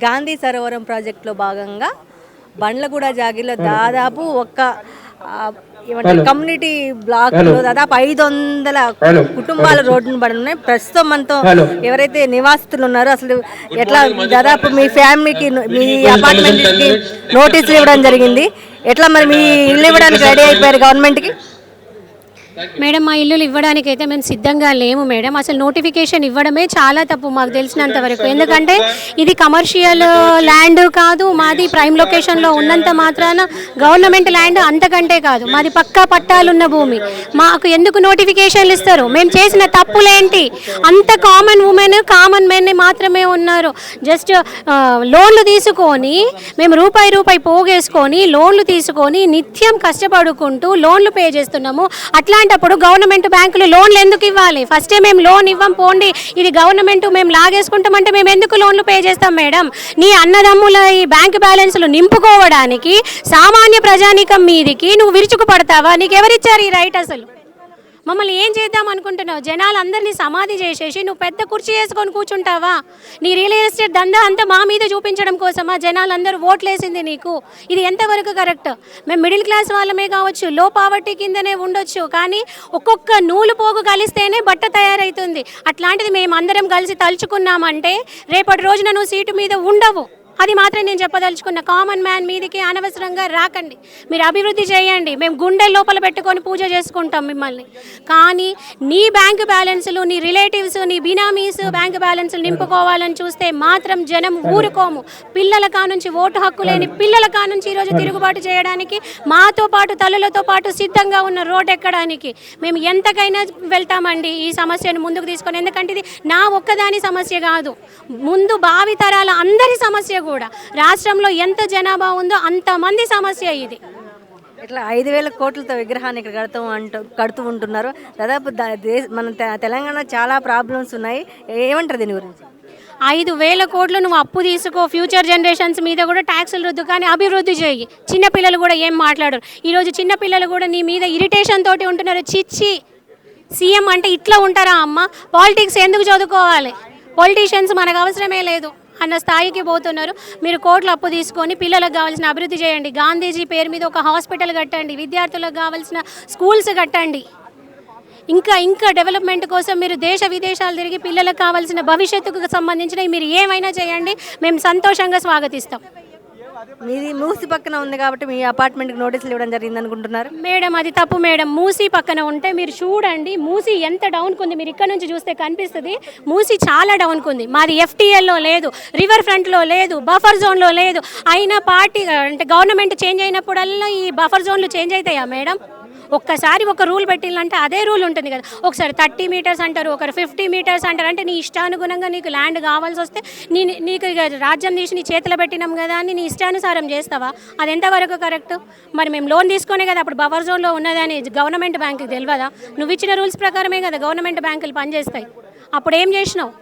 గాంధీ సరోవరం ప్రాజెక్టులో భాగంగా బండ్లగూడ జాగిలో దాదాపు ఏమంటారు కమ్యూనిటీ బ్లాక్లో దాదాపు 500 కుటుంబాల రోడ్డును పడి ఉన్నాయి. ప్రస్తుతం మనతో ఎవరైతే నివాసితులు ఉన్నారో అసలు ఎట్లా దాదాపు మీ ఫ్యామిలీకి మీ అపార్ట్మెంట్కి నోటీసులు ఇవ్వడం జరిగింది. ఎట్లా మరి మీ ఇల్లు ఇవ్వడానికి రెడీ అయిపోయారు గవర్నమెంట్కి? మేడం మా ఇల్లులు ఇవ్వడానికైతే మేము సిద్ధంగా లేము మేడం. అసలు నోటిఫికేషన్ ఇవ్వడమే చాలా తప్పు మాకు తెలిసినంత వరకు. ఎందుకంటే ఇది కమర్షియల్ ల్యాండ్ కాదు, మాది ప్రైమ్ లొకేషన్లో ఉన్నంత మాత్రాన గవర్నమెంట్ ల్యాండ్ అంతకంటే కాదు, మాది పక్కా పట్టాలున్న భూమి. మాకు ఎందుకు నోటిఫికేషన్లు ఇస్తారు? మేము చేసిన తప్పులేంటి? అంత కామన్ ఉమెన్ కామన్ మెన్ మాత్రమే ఉన్నారు. జస్ట్ లోన్లు తీసుకొని మేము రూపాయి పోగేసుకొని లోన్లు తీసుకొని నిత్యం కష్టపడుకుంటూ లోన్లు పే చేస్తున్నాము. అట్లాంటప్పుడు గవర్నమెంట్ బ్యాంకులు లోన్లు ఎందుకు ఇవ్వాలి? ఫస్టే మేము లోన్ ఇవ్వం పోండి, ఇది గవర్నమెంట్ మేము లాగేసుకుంటామంటే మేము ఎందుకు లోన్లు పే చేస్తాం మేడం? నీ అన్నదమ్ముల ఈ బ్యాంక్ బ్యాలెన్స్లు నింపుకోవడానికి సామాన్య ప్రజానీకం మీదికి నువ్వు విరుచుకుపడతావా? నీకు ఎవరిచ్చారు ఈ రైట్? అసలు మమ్మల్ని ఏం చేద్దాం అనుకుంటున్నావు? జనాలందరినీ సమాధి చేసేసి నువ్వు పెద్ద కుర్చీ వేసుకొని కూర్చుంటావా? నీ రియల్ ఎస్టేట్ దందా అంతా మా మీద చూపించడం కోసమా జనాలందరూ ఓట్లేసింది నీకు? ఇది ఎంతవరకు కరెక్ట్? మేము మిడిల్ క్లాస్ వాళ్ళమే కావచ్చు, లో పావర్టీ కిందనే ఉండొచ్చు, కానీ ఒక్కొక్క నూలు పోగు కలిస్తేనే బట్ట తయారవుతుంది. అట్లాంటిది మేమందరం కలిసి తలుచుకున్నామంటే రేపటి రోజున నువ్వు సీటు మీద ఉండవు. అది మాత్రం నేను చెప్పదలుచుకున్న. కామన్ మ్యాన్ మీదికి అనవసరంగా రాకండి, మీరు అభివృద్ధి చేయండి, మేము గుండె లోపల పెట్టుకొని పూజ చేసుకుంటాం మిమ్మల్ని. కానీ నీ బ్యాంకు బ్యాలెన్సులు, నీ రిలేటివ్స్, నీ బినామీస్ బ్యాంకు బ్యాలెన్సులు నింపుకోవాలని చూస్తే మాత్రం జనం ఊరుకోము. పిల్లల కానుంచి ఓటు హక్కు లేని పిల్లల కానుంచి ఈరోజు తిరుగుబాటు చేయడానికి మాతో పాటు తల్లులతో పాటు సిద్ధంగా ఉన్న రోడ్ ఎక్కడానికి మేము ఎంతకైనా వెళ్తామండి ఈ సమస్యను ముందుకు తీసుకొని. ఎందుకంటే ఇది నా ఒక్కదాని సమస్య కాదు, ముందు భావితరాల అందరి సమస్య కూడా. రాష్ట్రంలో ఎంత జనాభా ఉందో అంతమంది సమస్య ఇది. ఇట్లా 5,000 కోట్లతో విగ్రహాన్ని ఇక్కడ కడుతూ ఉంటున్నారు. దాదాపు మన తెలంగాణ చాలా ప్రాబ్లమ్స్ ఉన్నాయి. ఏమంటారు దీని గురించి? 5,000 కోట్లు నువ్వు అప్పు తీసుకో, ఫ్యూచర్ జనరేషన్స్ మీద కూడా ట్యాక్సులు రుద్దు, కానీ అభివృద్ధి చేయి. చిన్నపిల్లలు కూడా ఏం మాట్లాడరు. ఈరోజు చిన్నపిల్లలు కూడా నీ మీద ఇరిటేషన్ తోటి ఉంటున్నారు. చిచ్చి, సీఎం అంటే ఇట్లా ఉంటారా అమ్మ? పాలిటిక్స్ ఎందుకు చదువుకోవాలి? పొలిటీషియన్స్ మనకు అవసరమే లేదు అన్న స్థాయికి పోతున్నారు. మీరు కోట్లు అప్పు తీసుకొని పిల్లలకు కావాల్సిన అభివృద్ధి చేయండి. గాంధీజీ పేరు మీద ఒక హాస్పిటల్ కట్టండి, విద్యార్థులకు కావాల్సిన స్కూల్స్ కట్టండి. ఇంకా డెవలప్మెంట్ కోసం మీరు దేశ విదేశాలు తిరిగి పిల్లలకు కావాల్సిన భవిష్యత్తుకు సంబంధించినవి మీరు ఏమైనా చేయండి, మేము సంతోషంగా స్వాగతిస్తాం. మీది మూసి పక్కన ఉంది కాబట్టి మీ అపార్ట్మెంట్కి నోటీసులు ఇవ్వడం జరిగింది అనుకుంటున్నారు మేడం? అది తప్పు మేడం. మూసి పక్కన ఉంటే మీరు చూడండి, మూసి ఎంత డౌన్కు ఉంది. మీరు ఇక్కడ నుంచి చూస్తే కనిపిస్తుంది, మూసి చాలా డౌన్కు ఉంది. మాది FTLలో లేదు, రివర్ ఫ్రంట్లో లేదు, బఫర్ జోన్లో లేదు. అయినా పార్టీ అంటే గవర్నమెంట్ చేంజ్ అయినప్పుడల్లా ఈ బఫర్ జోన్లు చేంజ్ అవుతాయా మేడం? ఒక్కసారి ఒక రూల్ పెట్టిందంటే అదే రూల్ ఉంటుంది కదా. ఒకసారి 30 మీటర్స్ అంటారు, ఒకరు 50 మీటర్స్ అంటారు. అంటే నీ ఇష్టానుగుణంగా నీకు ల్యాండ్ కావాల్సి వస్తే నీకు రాజ్యం తీసి నీ చేతిలో పెట్టినాం కదా అని నీ ఇష్టానుసారం చేస్తావా? అది ఎంతవరకు కరెక్ట్? మరి మేము లోన్ తీసుకునే కదా అప్పుడు బఫర్ జోన్లో ఉన్నదని గవర్నమెంట్ బ్యాంకుకి తెలియదా? నువ్వు ఇచ్చిన రూల్స్ ప్రకారమే కదా గవర్నమెంట్ బ్యాంకులు పనిచేస్తాయి. అప్పుడు ఏం చేసినావు?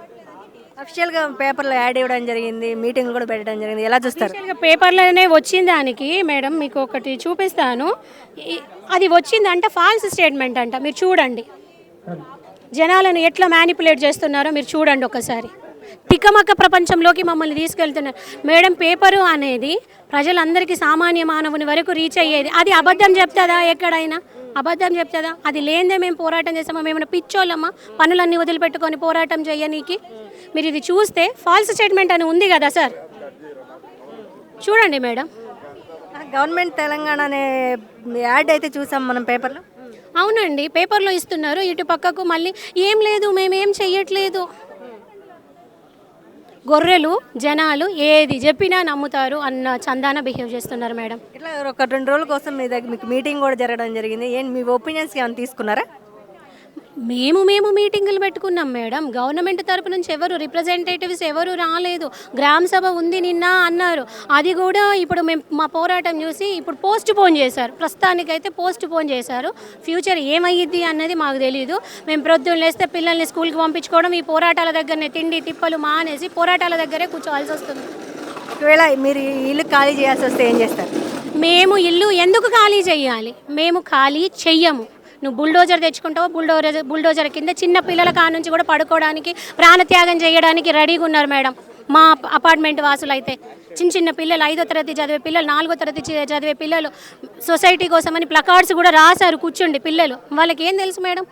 అఫిషియల్గా పేపర్లో యాడ్ ఇవ్వడం జరిగింది, మీటింగ్ కూడా పెట్టడం జరిగింది. ఎలా చూస్తారు? పేపర్లోనే వచ్చిన దానికి మేడం మీకు ఒకటి చూపిస్తాను. అది వచ్చిందంట ఫాల్స్ స్టేట్మెంట్ అంట. మీరు చూడండి జనాలను ఎట్లా మ్యానిపులేట్ చేస్తున్నారో మీరు చూడండి ఒకసారి. తికమక ప్రపంచంలోకి మమ్మల్ని తీసుకెళ్తున్నారు మేడం. పేపరు అనేది ప్రజలందరికీ సామాన్య మానవుని వరకు రీచ్ అయ్యేది. అది అబద్ధం చెప్తుందా? ఎక్కడైనా అబద్ధం చెప్తుందా? అది లేదే మేము పోరాటం చేస్తామా? మేమైనా పిచ్చోళ్ళమ్మా పనులన్నీ వదిలిపెట్టుకొని పోరాటం చేయనీకి? మీరు ఇది చూస్తే ఫాల్స్ స్టేట్మెంట్ అని ఉంది కదా సార్, చూడండి మేడం. గవర్నమెంట్ తెలంగాణ అనే యాడ్ అయితే చూసాం మనం పేపర్లో. అవునండి, పేపర్లో ఇస్తున్నారు. ఇటు పక్కకు మళ్ళీ ఏం లేదు, మేమేం చెయ్యట్లేదు. గొర్రెలు జనాలు ఏది చెప్పినా నమ్ముతారు అన్న చందాన బిహేవ్ చేస్తున్నారు మేడం. ఇట్లా ఒక 2 రోజుల కోసం మీ దగ్గర మీకు మీటింగ్ కూడా జరగడం జరిగింది. ఏంటి మీ ఒపీనియన్స్ ఏమైనా తీసుకున్నారా? మేము మీటింగులు పెట్టుకున్నాం మేడం. గవర్నమెంట్ తరపు నుంచి ఎవరు రిప్రజెంటేటివ్స్ ఎవరు రాలేదు. గ్రామ సభ ఉంది నిన్న అన్నారు, అది కూడా ఇప్పుడు మేము మా పోరాటం చూసి ఇప్పుడు పోస్ట్ పోన్ చేశారు. ప్రస్తుతానికైతే పోస్ట్ పోన్ చేశారు. ఫ్యూచర్ ఏమయ్యిద్ది అన్నది మాకు తెలియదు. మేము ప్రొద్దున లేస్తే పిల్లల్ని స్కూల్కి పంపించుకోవడం, ఈ పోరాటాల దగ్గరనే తిండి తిప్పలు మానేసి పోరాటాల దగ్గరే కూర్చోవాల్సి వస్తుంది. ఒకవేళ మీరు ఇల్లు ఖాళీ చేయాల్సి వస్తే ఏం చేస్తారు? మేము ఇల్లు ఎందుకు ఖాళీ చేయాలి? మేము ఖాళీ చెయ్యము. నువ్వు బుల్డోజర్ తెచ్చుకుంటావు, బుల్డోజర్ కింద చిన్న పిల్లల కాడ నుంచి కూడా పడుకోవడానికి ప్రాణత్యాగం చేయడానికి రెడీగా ఉన్నారు మేడం. మా అపార్ట్మెంట్ వాసులు అయితే చిన్న చిన్న పిల్లలు 5వ తరగతి చదివే పిల్లలు 4వ తరగతి చదివే పిల్లలు సొసైటీ కోసమని ప్లకార్డ్స్ కూడా రాశారు కూర్చుండి పిల్లలు. వాళ్ళకి ఏం తెలుసు మేడం?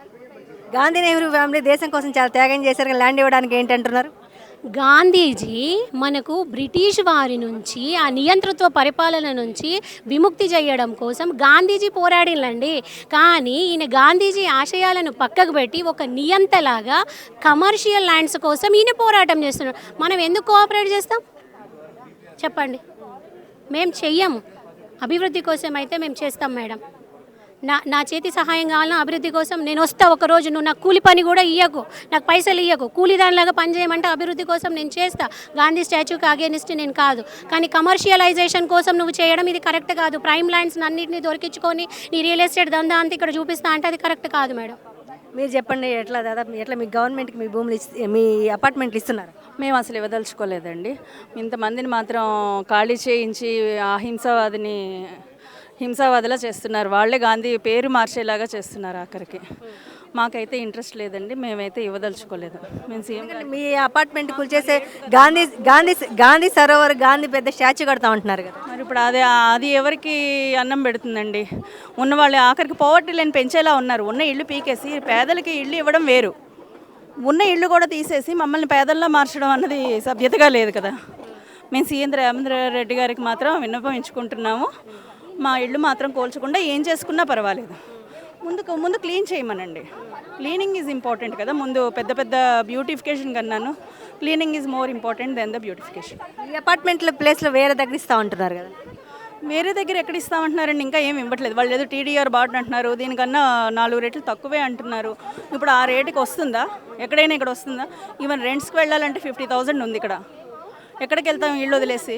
గాంధీ నెహ్రూ ఫ్యామిలీ దేశం కోసం చాలా త్యాగం చేశారు కదా, ల్యాండ్ ఇవ్వడానికి ఏంటంటున్నారు? గాంధీజీ మనకు బ్రిటిష్ వారి నుంచి ఆ నియంతృత్వ పరిపాలన నుంచి విముక్తి చేయడం కోసం గాంధీజీ పోరాడినండి. కానీ ఈయన గాంధీజీ ఆశయాలను పక్కకు పెట్టి ఒక నియంతలాగా కమర్షియల్ ల్యాండ్స్ కోసం ఈయన పోరాటం చేస్తున్నాడు. మనం ఎందుకు కోఆపరేట్ చేస్తాం చెప్పండి? మేము చెయ్యము. అభివృద్ధి కోసం అయితే మేము చేస్తాం మేడం. నా చేతి సహాయం కావాలన్నా అభివృద్ధి కోసం నేను వస్తా ఒకరోజు. నువ్వు నాకు కూలి పని కూడా ఇవ్వకు, నాకు పైసలు ఇవ్వకు, కూలి దానిలాగా పని చేయమంటే అభివృద్ధి కోసం నేను చేస్తా. గాంధీ స్టాచ్యూకి అగేనిస్ట్ నేను కాదు. కానీ కమర్షియలైజేషన్ కోసం నువ్వు చేయడం ఇది కరెక్ట్ కాదు. ప్రైమ్ ల్యాండ్స్ అన్నింటినీ దొరికించుకొని నీ రియల్ ఎస్టేట్ దందా అంతా ఇక్కడ చూపిస్తా అంటే అది కరెక్ట్ కాదు మేడం. మీరు చెప్పండి, ఎట్లా దాదాపు ఎట్లా మీ గవర్నమెంట్కి మీ భూములు మీ అపార్ట్మెంట్లు ఇస్తున్నారు? మేము అసలు ఇవ్వదలుచుకోలేదండి. ఇంతమందిని మాత్రం ఖాళీ చేయించి హింసావాదిలా చేస్తున్నారు. వాళ్ళే గాంధీ పేరు మార్చేలాగా చేస్తున్నారు ఆఖరికి. మాకైతే ఇంట్రెస్ట్ లేదండి, మేమైతే ఇవ్వదలుచుకోలేదు. మేము సీఎం మీ అపార్ట్మెంట్ కూల్చేసే గాంధీ గాంధీ గాంధీ సరోవర్ గాంధీ పెద్ద స్టాచ్యూ కడతా ఉంటున్నారు కదా, మరి ఇప్పుడు అది ఎవరికి అన్నం పెడుతుందండి? ఉన్నవాళ్ళు ఆఖరికి పోవర్టీ లైన్ పెంచేలా ఉన్నారు. ఉన్న ఇల్లు పీకేసి పేదలకి ఇల్లు ఇవ్వడం వేరు, ఉన్న ఇల్లు కూడా తీసేసి మమ్మల్ని పేదల్లో మార్చడం అన్నది సభ్యతగా లేదు కదా. మేము సీఎం రేవంత్ రెడ్డి గారికి మాత్రం విన్నపించుకుంటున్నాము, మా ఇల్లు మాత్రం కోల్చకుండా ఏం చేసుకున్నా పర్వాలేదు, ముందు క్లీన్ చేయమనండి. క్లీనింగ్ ఈజ్ ఇంపార్టెంట్ కదా. ముందు పెద్ద బ్యూటిఫికేషన్ కన్నాను cleaning is more important then the beautification. ఈ అపార్ట్మెంట్ల ప్లేస్లో వేరే దగ్గర ఇస్తూ ఉంటున్నారు కదా, వేరే దగ్గర ఎక్కడ ఇస్తామంటున్నారండి? ఇంకా ఏమి ఇవ్వట్లేదు. వాళ్ళు ఏదో టీడీఆర్ బాట్ అంటున్నారు, దీనికన్నా 4 రేట్లు తక్కువే అంటున్నారు. ఇప్పుడు ఆ రేటుకి వస్తుందా? ఎక్కడైనా ఇక్కడ వస్తుందా? ఈవెన్ రెంట్స్కి వెళ్ళాలంటే 50,000 ఉంది ఇక్కడ. ఎక్కడికి వెళ్తాం ఇల్లు వదిలేసి?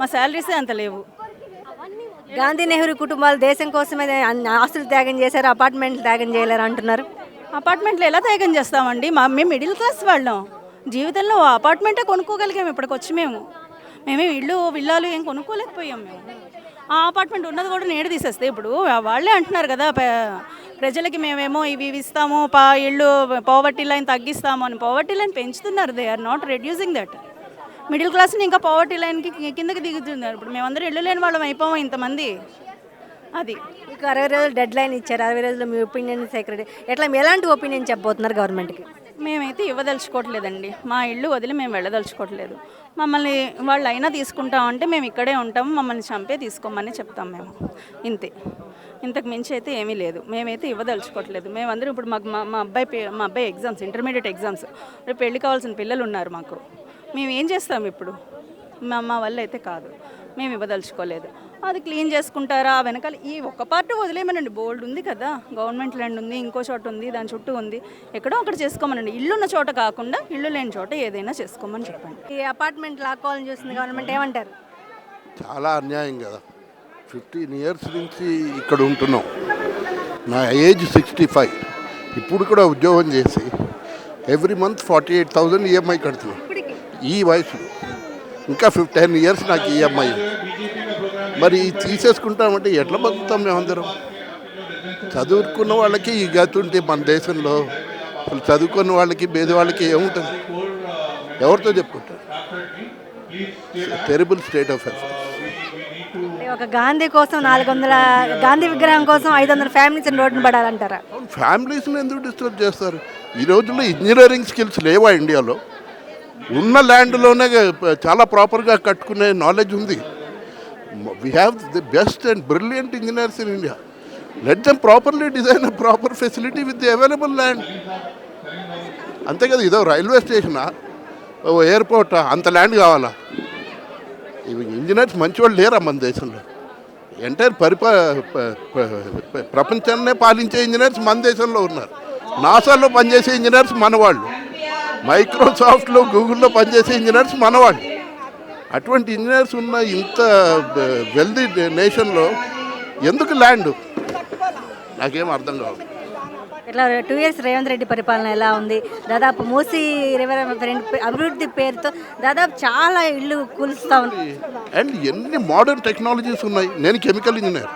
మా శాలరీసే అంత లేవు. గాంధీ నెహ్రూ కుటుంబాలు దేశం కోసమే ఆస్తులు త్యాగం చేశారు, అపార్ట్మెంట్లు త్యాగం చేయలేరు అంటున్నారు. అపార్ట్మెంట్లు ఎలా త్యాగం చేస్తామండి? మేము మిడిల్ క్లాస్ వాళ్ళం. జీవితంలో అపార్ట్మెంటే కొనుక్కోగలిగాము ఇప్పటికొచ్చి. మేమేం విల్లాలు ఏం కొనుక్కోలేకపోయాం. మేము ఆ అపార్ట్మెంట్ ఉన్నది కూడా నేడు తీసేస్తే ఇప్పుడు వాళ్ళే అంటున్నారు కదా ప్రజలకి మేమేమో ఇవి ఇస్తాము, ఇల్లు పావర్టీ లైన్ తగ్గిస్తాము అని. పావర్టీ లైన్ పెంచుతున్నారు, they are not reducing that. Middle క్లాస్ని ఇంకా పావర్టీ లైన్కి కిందకి దిగుతున్నారు. ఇప్పుడు మేమందరం ఇల్లు లేని వాళ్ళం అయిపోయాం ఇంతమంది. అది మీకు 60 రోజులు డెడ్ లైన్ ఇచ్చారు. 60 రోజుల్లో మీ ఒపీనియన్ సెక్రటరీ ఎట్లా ఎలాంటి ఒపీనియన్ చెప్పబోతున్నారు గవర్నమెంట్కి? మేమైతే ఇవ్వదలుచుకోవట్లేదండి. మా ఇల్లు వదిలి మేము వెళ్ళదలుచుకోవట్లేదు. మమ్మల్ని వాళ్ళు అయినా తీసుకుంటామంటే మేము ఇక్కడే ఉంటాము, మమ్మల్ని చంపే తీసుకోమని చెప్తాం మేము. ఇంతకు మించి అయితే ఏమీ లేదు. మేమైతే ఇవ్వదలుచుకోవట్లేదు. మేమందరం ఇప్పుడు మా అబ్బాయి ఎగ్జామ్స్, ఇంటర్మీడియట్ ఎగ్జామ్స్, రేపు పెళ్లి కావాల్సిన పిల్లలు ఉన్నారు మాకు. మేము ఏం చేస్తాం ఇప్పుడు? మా వల్ల అయితే కాదు, మేము ఇవ్వదలుచుకోలేదు. అది క్లీన్ చేసుకుంటారా వెనకాల ఈ ఒక్క పార్ట్ వదిలేమనండి. బోల్డ్ ఉంది కదా, గవర్నమెంట్ ల్యాండ్ ఉంది, ఇంకో చోట ఉంది, దాని చుట్టూ ఉంది, ఎక్కడో అక్కడ చేసుకోమనండి. ఇల్లు ఉన్న చోట కాకుండా ఇల్లు లేని చోట ఏదైనా చేసుకోమని చెప్పండి. ఈ అపార్ట్మెంట్ లాక్కోవాలని చూస్తుంది గవర్నమెంట్, ఏమంటారు? చాలా అన్యాయం కదా. 15 ఇయర్స్ నుంచి ఇక్కడ ఉంటున్నాం. నా ఏజ్ 65. ఇప్పుడు కూడా ఉద్యోగం చేసి ఎవ్రీ మంత్ 48,000 ఈఎంఐ కడుతున్నాం. ఈ వయసులో ఇంకా 10 ఇయర్స్ నాకు ఈఎంఐ. మరి తీసేసుకుంటామంటే ఎట్లా బతుకుతాం మేమందరం? చదువుకున్న వాళ్ళకి ఈ గతి ఉంటే మన దేశంలో, అసలు చదువుకున్న వాళ్ళకి పేదవాళ్ళకి ఏముంటుంది? ఎవరితో చెప్పుకుంటారు? Terrible state of affairs. ఒక గాంధీ కోసం 400 గాంధీ విగ్రహం కోసం 500 ఫ్యామిలీస్ రోడ్డును పడాలంటారా? ఫ్యామిలీస్ని ఎందుకు డిస్టర్బ్ చేస్తారు? ఈ రోజుల్లో ఇంజనీరింగ్ స్కిల్స్ లేవా ఇండియాలో? ఉన్న ల్యాండ్లోనే చాలా ప్రాపర్గా కట్టుకునే నాలెడ్జ్ ఉంది. We have the best and brilliant engineers in India. Let them properly design a proper facility with the available land. అంతే కదా. ఇదో రైల్వే స్టేషనా, ఎయిర్పోర్టా, అంత ల్యాండ్ కావాలా? ఇవి ఇంజనీర్స్ మంచివాళ్ళు లేరా మన దేశంలో? ఎంటైర్ ప్రపంచాన్నే పాలించే ఇంజనీర్స్ మన దేశంలో ఉన్నారు. నాసాలో పనిచేసే ఇంజనీర్స్ మనవాళ్ళు, మైక్రోసాఫ్ట్లో గూగుల్లో పనిచేసే ఇంజనీర్స్ మనవాళ్ళు. అటువంటి ఇంజనీర్స్ ఉన్న ఇంత వెల్దీ నేషన్లో ఎందుకు ల్యాండ్? నాకేం అర్థం కాదు. ఇట్లా 2 ఇయర్స్ రేవంత్ రెడ్డి పరిపాలన ఎలా ఉంది? దాదాపు మూసీ రివర్ అభివృద్ధి పేరుతో దాదాపు చాలా ఇళ్ళు కూలుస్తూ ఉంది. అండ్ ఎన్ని మోడర్న్ టెక్నాలజీస్ ఉన్నాయి. నేను కెమికల్ ఇంజనీర్,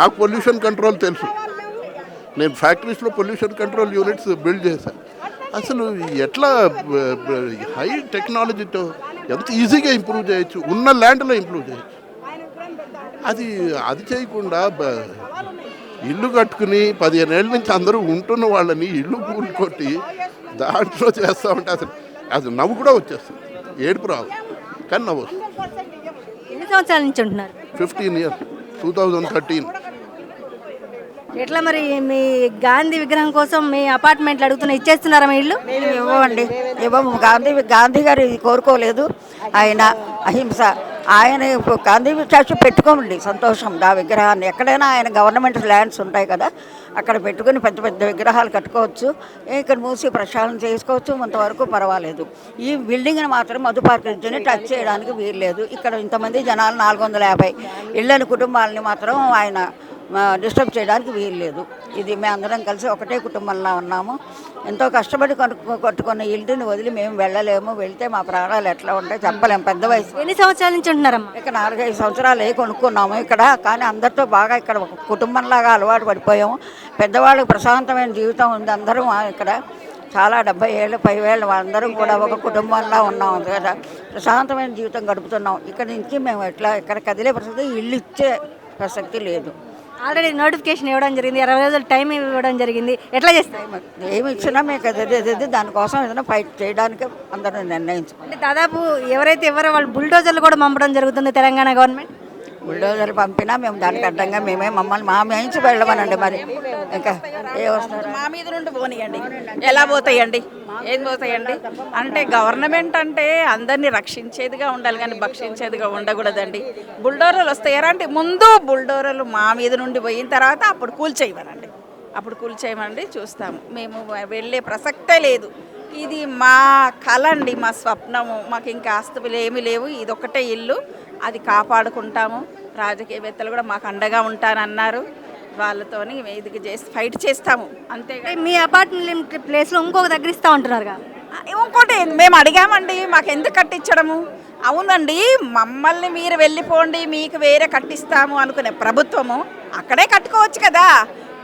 నాకు పొల్యూషన్ కంట్రోల్ తెలుసు. నేను ఫ్యాక్టరీస్లో పొల్యూషన్ కంట్రోల్ యూనిట్స్ బిల్డ్ చేశాను. అసలు ఎట్లా హై టెక్నాలజీతో ఎంత ఈజీగా ఇంప్రూవ్ చేయొచ్చు, ఉన్న ల్యాండ్లో ఇంప్రూవ్ చేయొచ్చు. అది అది చేయకుండా ఇల్లు కట్టుకుని 15 ఏళ్ళ నుంచి అందరూ ఉంటున్న వాళ్ళని ఇల్లు కూలుకొట్టి దాంట్లో చేస్తూ ఉంటే అసలు నవ్వు కూడా వచ్చేస్తుంది. ఏడుపు రాదు కానీ నవ్వు వస్తుంది. ఎన్ని సంవత్సరాల నుంచి ఉంటున్నారు? 15 years, 2013. ఎట్లా మరి మీ గాంధీ విగ్రహం కోసం మీ అపార్ట్మెంట్లు అడుగుతున్నా, ఇచ్చేస్తున్నారా మీ ఇల్లు? మేము ఇవ్వమండి, ఇవ్వము. గాంధీ గారు ఇది కోరుకోలేదు. ఆయన అహింస. ఆయన గాంధీ స్టాచ్యూ పెట్టుకోమండి, సంతోషం. ఆ విగ్రహాన్ని ఎక్కడైనా ఆయన గవర్నమెంట్ ల్యాండ్స్ ఉంటాయి కదా, అక్కడ పెట్టుకుని పెద్ద పెద్ద విగ్రహాలు కట్టుకోవచ్చు. ఇక్కడ మూసి ప్రక్షాళన చేసుకోవచ్చు, కొంతవరకు పర్వాలేదు. ఈ బిల్డింగ్ని మాత్రం మధు పార్క్ నుంచి టచ్ చేయడానికి వీల్లేదు. ఇక్కడ ఇంతమంది జనాలు 450 ఇళ్ళని కుటుంబాలని మాత్రం ఆయన డిస్టర్బ్ చేయడానికి వీల్లేదు. ఇది మేము అందరం కలిసి ఒకటే కుటుంబంలో ఉన్నాము. ఎంతో కష్టపడి కట్టుకున్న ఇంటిని వదిలి మేము వెళ్ళలేము. వెళ్తే మా ప్రాణాలు ఎట్లా ఉంటాయి చెప్పలేము. పెద్ద వయసు. ఎన్ని సంవత్సరాల నుంచి ఉంటున్నారమ్మా? ఇక 4-5 సంవత్సరాలు కొనుక్కున్నాము ఇక్కడ. కానీ అందరితో బాగా ఇక్కడ ఒక కుటుంబంలాగా అలవాటు పడిపోయాము. పెద్దవాళ్ళకి ప్రశాంతమైన జీవితం ఉంది. అందరం ఇక్కడ చాలా 70 ఏళ్ళు 10 ఏళ్ళు అందరం కూడా ఒక కుటుంబంలా ఉన్నాం కదా, ప్రశాంతమైన జీవితం గడుపుతున్నాం. ఇక్కడ నుంచి మేము ఇక్కడ కదిలే ప్రసక్తి, ఇల్లు ఇచ్చే ప్రసక్తి లేదు. ఆల్రెడీ నోటిఫికేషన్ ఇవ్వడం జరిగింది, 20 రోజులు టైం ఇవ్వడం జరిగింది. ఎట్లా చేస్తాయి? ఏమి ఇచ్చినా మీకు అది దానికోసం ఏదైనా ఫైట్ చేయడానికి అందరూ నిర్ణయించుకోండి. అంటే దాదాపు ఎవరైతే ఎవరో వాళ్ళు బుల్డోజర్లు కూడా పంపడం జరుగుతుంది తెలంగాణ గవర్నమెంట్. బుల్డోజర్లు పంపినా మేము దానికి అడ్డంగా మమ్మల్ని మా మేయించి వెళ్ళమనండి. మరి ఇంకా ఏ వస్తారు? మా మీద నుండి పోనీయండి. ఎలా పోతాయండి? ఏం పోతాయండి? అంటే గవర్నమెంట్ అంటే అందరినీ రక్షించేదిగా ఉండాలి కానీ భక్షించేదిగా ఉండకూడదండి. బుల్డోరలు వస్తాయారా అంటే ముందు బుల్డోరలు మా మీద నుండి పోయిన తర్వాత అప్పుడు కూల్చేయమనండి. అప్పుడు కూల్చేయమండి, చూస్తాము. మేము వెళ్ళే ప్రసక్తే లేదు. ఇది మా కళ అండి, మా స్వప్నము. మాకు ఇంకా ఆస్తులు ఏమీ లేవు. ఇదొక్కటే ఇల్లు, అది కాపాడుకుంటాము. రాజకీయవేత్తలు కూడా మాకు అండగా ఉంటానన్నారు. వాళ్ళతోని ఇది చేసి ఫైట్ చేస్తాము అంతే. మీ అపార్ట్మెంట్ ప్లేస్లో ఇంకొక దగ్గర ఇస్తా ఉంటున్నారు కదా, ఇంకోటి మేము అడిగామండి, మాకు ఎందుకు కట్టించడము? అవునండి, మమ్మల్ని మీరు వెళ్ళిపోండి, మీకు వేరే కట్టిస్తాము అనుకునే ప్రభుత్వము అక్కడే కట్టుకోవచ్చు కదా.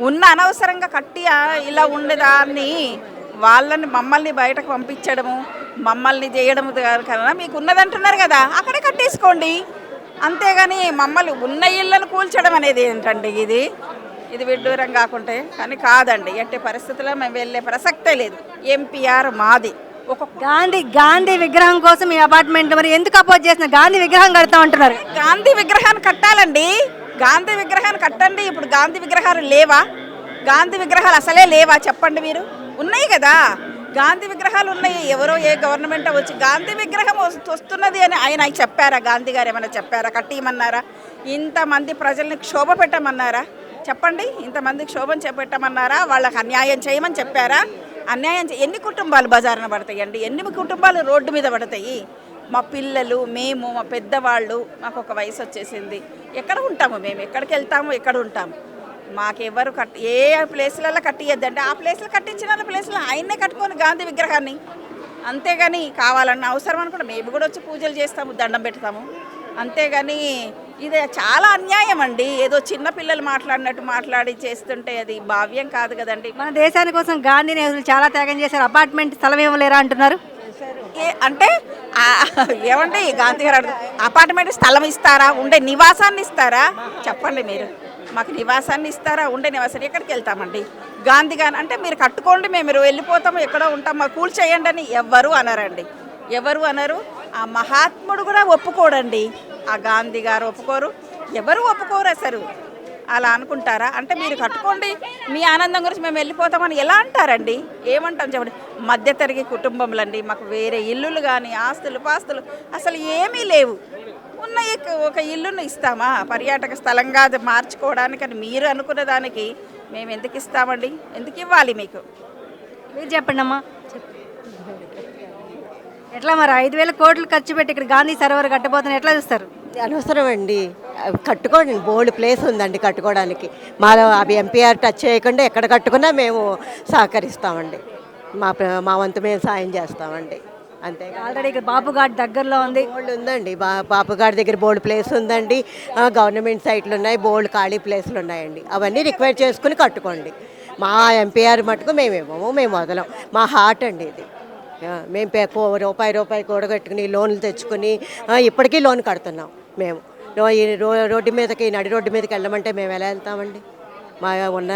ఉన్న అనవసరంగా కట్టి ఇలా ఉండేదాన్ని వాళ్ళని మమ్మల్ని బయటకు పంపించడము, మమ్మల్ని చేయడము కన్నా మీకు ఉన్నదంటున్నారు కదా, అక్కడే కట్టేసుకోండి. అంతేగాని మమ్మల్ని ఉన్న ఇళ్ళను కూల్చడం అనేది ఏంటండి? ఇది విడ్డూరం కాకుంటే కానీ కాదండి. ఎట్టి పరిస్థితుల్లో మేము వెళ్ళే ప్రసక్తే లేదు. ఎంపీఆర్ మాది. ఒక గాంధీ విగ్రహం కోసం ఈ అపార్ట్మెంట్ మరి ఎందుకు అపోజ్ చేసిన? గాంధీ విగ్రహం కడతా ఉంటున్నారు. గాంధీ విగ్రహాన్ని కట్టాలండి, గాంధీ విగ్రహాన్ని కట్టండి. ఇప్పుడు గాంధీ విగ్రహాలు లేవా? గాంధీ విగ్రహాలు అసలే లేవా చెప్పండి మీరు? ఉన్నాయి కదా గాంధీ విగ్రహాలు ఉన్నాయి. ఎవరో ఏ గవర్నమెంట్ వచ్చి గాంధీ విగ్రహం వస్తున్నది అని ఆయన చెప్పారా? గాంధీ గారు ఏమైనా చెప్పారా? కట్టియమన్నారా? ఇంతమంది ప్రజల్ని క్షోభ పెట్టమన్నారా? చెప్పండి. ఇంతమందికి క్షోభం చేపెట్టమన్నారా? వాళ్ళకి అన్యాయం చేయమని చెప్పారా? ఎన్ని కుటుంబాలు బజారున పడతాయండి? ఎన్ని కుటుంబాలు రోడ్డు మీద పడతాయి? మా పిల్లలు, మేము, మా పెద్దవాళ్ళు, మాకు ఒక వయసు వచ్చేసింది. ఎక్కడ ఉంటాము మేము? ఎక్కడికి వెళ్తాము? ఎక్కడ ఉంటాము? మాకెవరు ఏ ప్లేస్లలో కట్టియద్దంటే ఆ ప్లేస్లో కట్టించిన ప్లేస్లో ఆయన్నే కట్టుకొని గాంధీ విగ్రహాన్ని. అంతేగాని కావాలన్న అవసరం అనుకుంటే మేము కూడా వచ్చి పూజలు చేస్తాము, దండం పెడతాము. అంతేగాని ఇది చాలా అన్యాయం అండి. ఏదో చిన్న పిల్లలు మాట్లాడినట్టు మాట్లాడి చేస్తుంటే అది భావ్యం కాదు కదండి. మన దేశాని కోసం గాంధీ నెహ్రూ చాలా త్యాగం చేశారు. అపార్ట్మెంట్ స్థలం ఇవ్వలేరా అంటున్నారు. అంటే ఏమండి, గాంధీ గారు అపార్ట్మెంట్ స్థలం ఇస్తారా? ఉండే నివాసాన్ని ఇస్తారా? చెప్పండి మీరు. మాకు నివాసాన్ని ఇస్తారా? ఉండే నివాసాన్ని ఎక్కడికి వెళ్తామండి? గాంధీ గారు అంటే మీరు కట్టుకోండి, మేము వెళ్ళిపోతాము, ఎక్కడో ఉంటాం, మాకు కూల్ చేయండి అని ఎవ్వరు అనరండి. ఎవరు అనరు. ఆ మహాత్ముడు కూడా ఒప్పుకోడండి. ఆ గాంధీ గారు ఒప్పుకోరు, ఎవరు ఒప్పుకోరు అసలు. అలా అనుకుంటారా? అంటే మీరు కట్టుకోండి, మీ ఆనందం గురించి మేము వెళ్ళిపోతామని ఎలా అంటారండి? ఏమంటాం చెప్పండి? మధ్యతరగతి కుటుంబంలండి. మాకు వేరే ఇల్లులు కానీ ఆస్తులు పాస్తులు అసలు ఏమీ లేవు. ఉన్న ఒక ఇల్లును ఇస్తామా పర్యాటక స్థలంగా మార్చుకోవడానికి? అని మీరు అనుకున్న దానికి మేము ఎందుకు ఇస్తామండి? ఎందుకు ఇవ్వాలి మీకు? మీరు చెప్పండి అమ్మా. ఎట్లా మరి 5,000 కోట్లు ఖర్చు పెట్టి ఇక్కడ గాంధీ సరోవర్ కట్టబోతున్నారు, ఎట్లా చూస్తారు? అనవసరం అండి, కట్టుకోండి. బోల్డ్ ప్లేస్ ఉందండి కట్టుకోవడానికి. మా అవి ఎంపీఆర్ టచ్ చేయకుండా ఎక్కడ కట్టుకున్నా మేము సహకరిస్తామండి. మా వంతు మేము సాయం చేస్తామండి. అంతే. ఆల్రెడీ ఇక్కడ బాపుఘాట్ దగ్గరలో ఉంది. బోల్డ్ ఉందండి, బాపుఘాట్ దగ్గర బోల్డ్ ప్లేస్ ఉందండి. గవర్నమెంట్ సైట్లు ఉన్నాయి, బోల్డ్ ఖాళీ ప్లేస్లు ఉన్నాయండి. అవన్నీ రిక్వైర్ చేసుకుని కట్టుకోండి. మా ఎంపీఆర్ మటుకు మేము ఇవ్వము, మేము వదలం. మా హార్ట్ అండి ఇది. మేము రూపాయి కూడగట్టుకుని లోన్లు తెచ్చుకుని ఇప్పటికీ లోన్ కడుతున్నాం మేము. ఈ రోడ్డు మీదకి, నడి రోడ్డు మీదకి వెళ్ళమంటే మేము ఎలా వెళ్తామండి? మా ఉన్న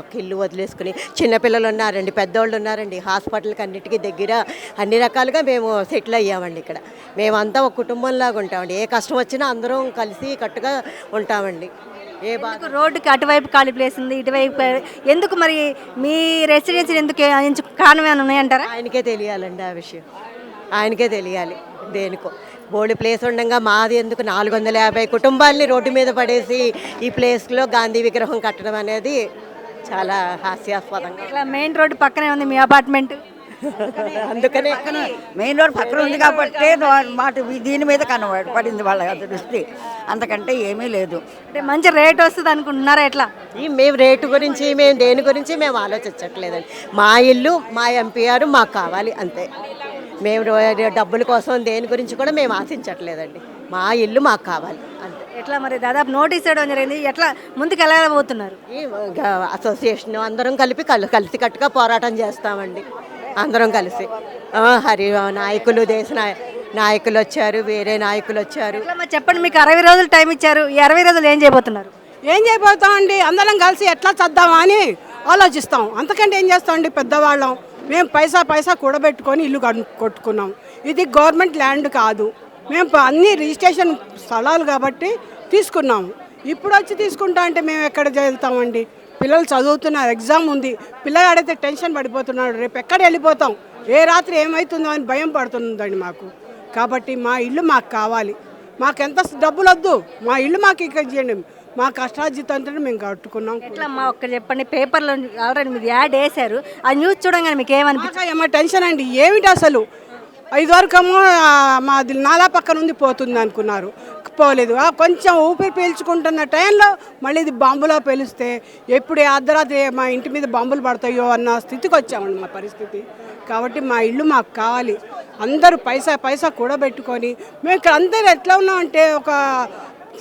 ఒక ఇల్లు వదిలేసుకుని, చిన్నపిల్లలు ఉన్నారండి, పెద్దోళ్ళు ఉన్నారండి, హాస్పిటల్కి అన్నిటికీ దగ్గర, అన్ని రకాలుగా మేము సెటిల్ అయ్యామండి. ఇక్కడ మేమంతా ఒక కుటుంబంలాగా ఉంటామండి. ఏ కష్టం వచ్చినా అందరం కలిసి కట్టుగా ఉంటామండి. ఏ ఎందుకు రోడ్డుకి అటువైపు ఖాళీ ప్లేస్ ఉంది, ఇటువైపు ఎందుకు మరి మీ రెసిడెన్సీ ఎందుకు కారణం ఏమైనా ఉన్నాయంటారా? ఆయనకే తెలియాలండి ఆ విషయం, ఆయనకే తెలియాలి. దేనికో బోర్డు ప్లేస్ ఉండగా మాది ఎందుకు 450 కుటుంబాలని రోడ్డు మీద పడేసి ఈ ప్లేస్లో గాంధీ విగ్రహం కట్టడం అనేది చాలా హాస్యాస్పదంగా. ఇట్లా మెయిన్ రోడ్డు పక్కనే ఉంది మీ అపార్ట్మెంట్, అందుకనే మెయిన్ రోడ్ పక్కన ఉంది కాబట్టి మాట దీని మీద కనబడింది వాళ్ళ దృష్టి, అంతకంటే ఏమీ లేదు. అంటే మంచి రేట్ వస్తుంది అనుకుంటున్నారా? ఎట్లా మేము రేటు గురించి, మేము దేని గురించి మేము ఆలోచించట్లేదండి. మా ఇల్లు, మా ఎంపీఆర్ మాకు కావాలి అంతే. మేము డబ్బుల కోసం దేని గురించి కూడా మేము ఆశించట్లేదండి. మా ఇల్లు మాకు కావాలి అంతే. ఎట్లా మరి దాదాపు నోటీస్ ఇవ్వడం జరిగింది, ఎట్లా ముందుకు ఎలా పోతున్నారు? ఈ అసోసియేషన్ అందరం కలిసి కట్టుగా పోరాటం చేస్తామండి, అందరం కలిసి. నాయకులు, దేశ నాయకులు వచ్చారు, వేరే నాయకులు వచ్చారు. ఎట్లా మరి చెప్పండి, మీకు 60 రోజులు టైం ఇచ్చారు, ఈ 60 రోజులు ఏం చేయబోతున్నారు? ఏం చేయబోతామండి? అందరం కలిసి ఎట్లా చద్దామా అని ఆలోచిస్తాం. అంతకంటే ఏం చేస్తామండి? పెద్దవాళ్ళం మేము పైసా కూడబెట్టుకొని ఇల్లు కొట్టుకున్నాం. ఇది గవర్నమెంట్ ల్యాండ్ కాదు, మేము అన్ని రిజిస్ట్రేషన్ స్థలాలు కాబట్టి తీసుకున్నాము. ఇప్పుడు వచ్చి తీసుకుంటా అంటే మేము ఎక్కడ వెళ్తామండి? పిల్లలు చదువుతున్నారు, ఎగ్జామ్ ఉంది, పిల్లగాడైతే టెన్షన్ పడిపోతున్నాడు, రేపు ఎక్కడ వెళ్ళిపోతాం, ఏ రాత్రి ఏమవుతుందో అని భయం పడుతుందండి మాకు. కాబట్టి మా ఇల్లు మాకు కావాలి. మాకు ఎంత డబ్బులు వద్దు, మా ఇల్లు మాకు ఇక్కడ చేయండి. మా కష్టార్జితంతో మేము కట్టుకున్నాం. ఎట్లా అమ్మా ఒక్క చెప్పండి, పేపర్లో ఆల్రెడీ మీరు యాడ్ వేశారు, ఆ న్యూస్ చూడంగానే మీకు ఏమనిపించింది? ఏమో టెన్షన్ అండి, ఏమిటి అసలు 5 వరకేమో మాది నాలా పక్కన ఉంది పోతుంది అనుకున్నారు, పోలేదు. కొంచెం ఊపిరి పీల్చుకుంటున్న టైంలో మళ్ళీ ఇది బాంబులో పేలిస్తే ఎప్పుడు అర్ధరాత్రి మా ఇంటి మీద బాంబులు పడతాయో అన్న స్థితికి వచ్చామండి మా పరిస్థితి. కాబట్టి మా ఇల్లు మాకు కావాలి. అందరూ పైసా కూడబెట్టుకొని మేము ఇక్కడ అందరూ ఎట్లా ఉన్నామంటే ఒక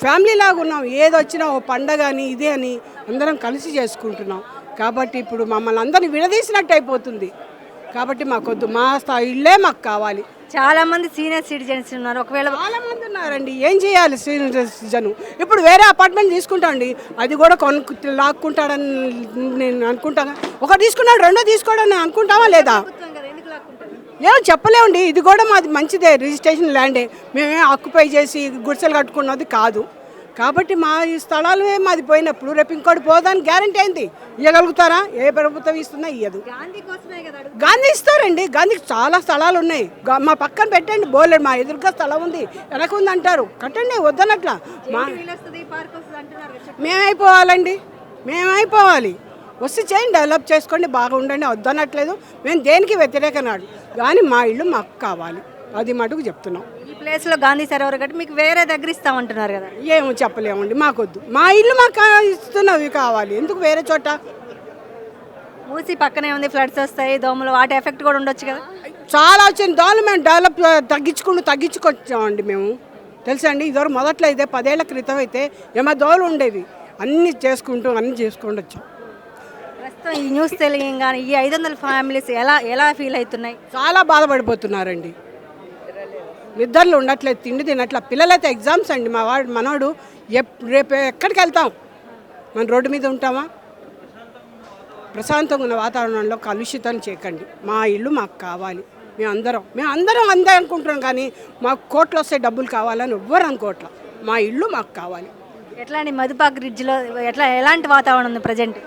ఫ్యామిలీ లాగా ఉన్నాం. ఏదొచ్చినా ఓ పండగ అని ఇదే అని అందరం కలిసి చేసుకుంటున్నాం. కాబట్టి ఇప్పుడు మమ్మల్ని అందరినీ విడదీసినట్టు అయిపోతుంది. కాబట్టి మాకొద్దు, మా ఇల్లే మాకు కావాలి. చాలా మంది సీనియర్ సిటిజన్స్ ఉన్నారు, ఒకవేళ చాలా మంది ఉన్నారండి. ఏం చేయాలి సీనియర్ సిటిజన్? ఇప్పుడు వేరే అపార్ట్మెంట్ తీసుకుంటాండి, అది కూడా లాక్కుంటాడని నేను అనుకుంటాను. ఒకటి తీసుకున్నాడు, రెండో తీసుకోవడం అనుకుంటామా లేదా? ఏమో చెప్పలేమండి. ఇది కూడా మాది మంచిదే, రిజిస్ట్రేషన్ ల్యాండే, మేమే ఆక్యుపై చేసి గుడిసెలు కట్టుకున్నది కాదు. కాబట్టి మా ఈ స్థలాలు మాది పోయినప్పుడు రేపు ఇంకోటి పోదానికి గ్యారంటీ అయింది. ఇవ్వగలుగుతారా? ఏ ప్రభుత్వం ఇస్తున్నా ఇవ్వదు. గాంధీ ఇస్తారండి, గాంధీకి చాలా స్థలాలు ఉన్నాయి. మా పక్కన పెట్టండి, బోలేడు, మా ఎదురుగా స్థలం ఉంది, వెనక ఉంది అంటారు, కట్టండి, వద్దనట్లా. మేమైపోవాలండి, మేమైపోవాలి. వస్తే చేయండి, డెవలప్ చేసుకోండి, బాగా ఉండండి, వద్దనట్లేదు. మేము దేనికి వ్యతిరేకనాడు, కానీ మా ఇల్లు మాకు కావాలి, అది మటుకు చెప్తున్నాం. ఈ ప్లేస్లో గాంధీ సరోవర్ కట్టి మీకు వేరే దగ్గర ఇస్తామంటున్నారు కదా? ఏమో చెప్పలేమండి, మాకొద్దు. మా ఇల్లు మాకు ఇస్తున్నవి కావాలి, ఎందుకు వేరే చోట? మూసి పక్కనే ఉంది, ఫ్లడ్స్ వస్తాయి, దోమలు, వాటి ఎఫెక్ట్ కూడా ఉండొచ్చు కదా? చాలా వచ్చిన దోమలు మేము డెవలప్ తగ్గించుకొచ్చామండి మేము. తెలుసా అండి, ఇదివరకు మొదట్లో అయితే 10 ఏళ్ల క్రితం అయితే ఏమో దోమలు ఉండేవి, అన్నీ చేసుకుంటూ వచ్చాం. ప్రస్తుతం ఈ న్యూస్ తెలియగానే ఈ 500 ఫ్యామిలీస్ ఎలా ఫీల్ అవుతున్నాయి? చాలా బాధపడిపోతున్నారండి. నిద్రలు ఉండట్లేదు, తిండి తినట్ల. పిల్లలైతే ఎగ్జామ్స్ అండి. మనోడు రేపు ఎక్కడికి వెళ్తాం? మన రోడ్డు మీద ఉంటామా? ప్రశాంతంగా ఉన్న వాతావరణంలో కలుషితం చేయకండి. మా ఇల్లు మాకు కావాలి. మేమందరం అందే అనుకుంటున్నాం, కానీ మాకు కోట్లు వస్తే డబ్బులు కావాలని ఎవ్వరు అనుకోవట్లా. మా ఇల్లు మాకు కావాలి. ఎట్లా అండి మధుపాక్ బ్రిడ్జ్లో ఎలాంటి వాతావరణం ఉంది ప్రజెంట్?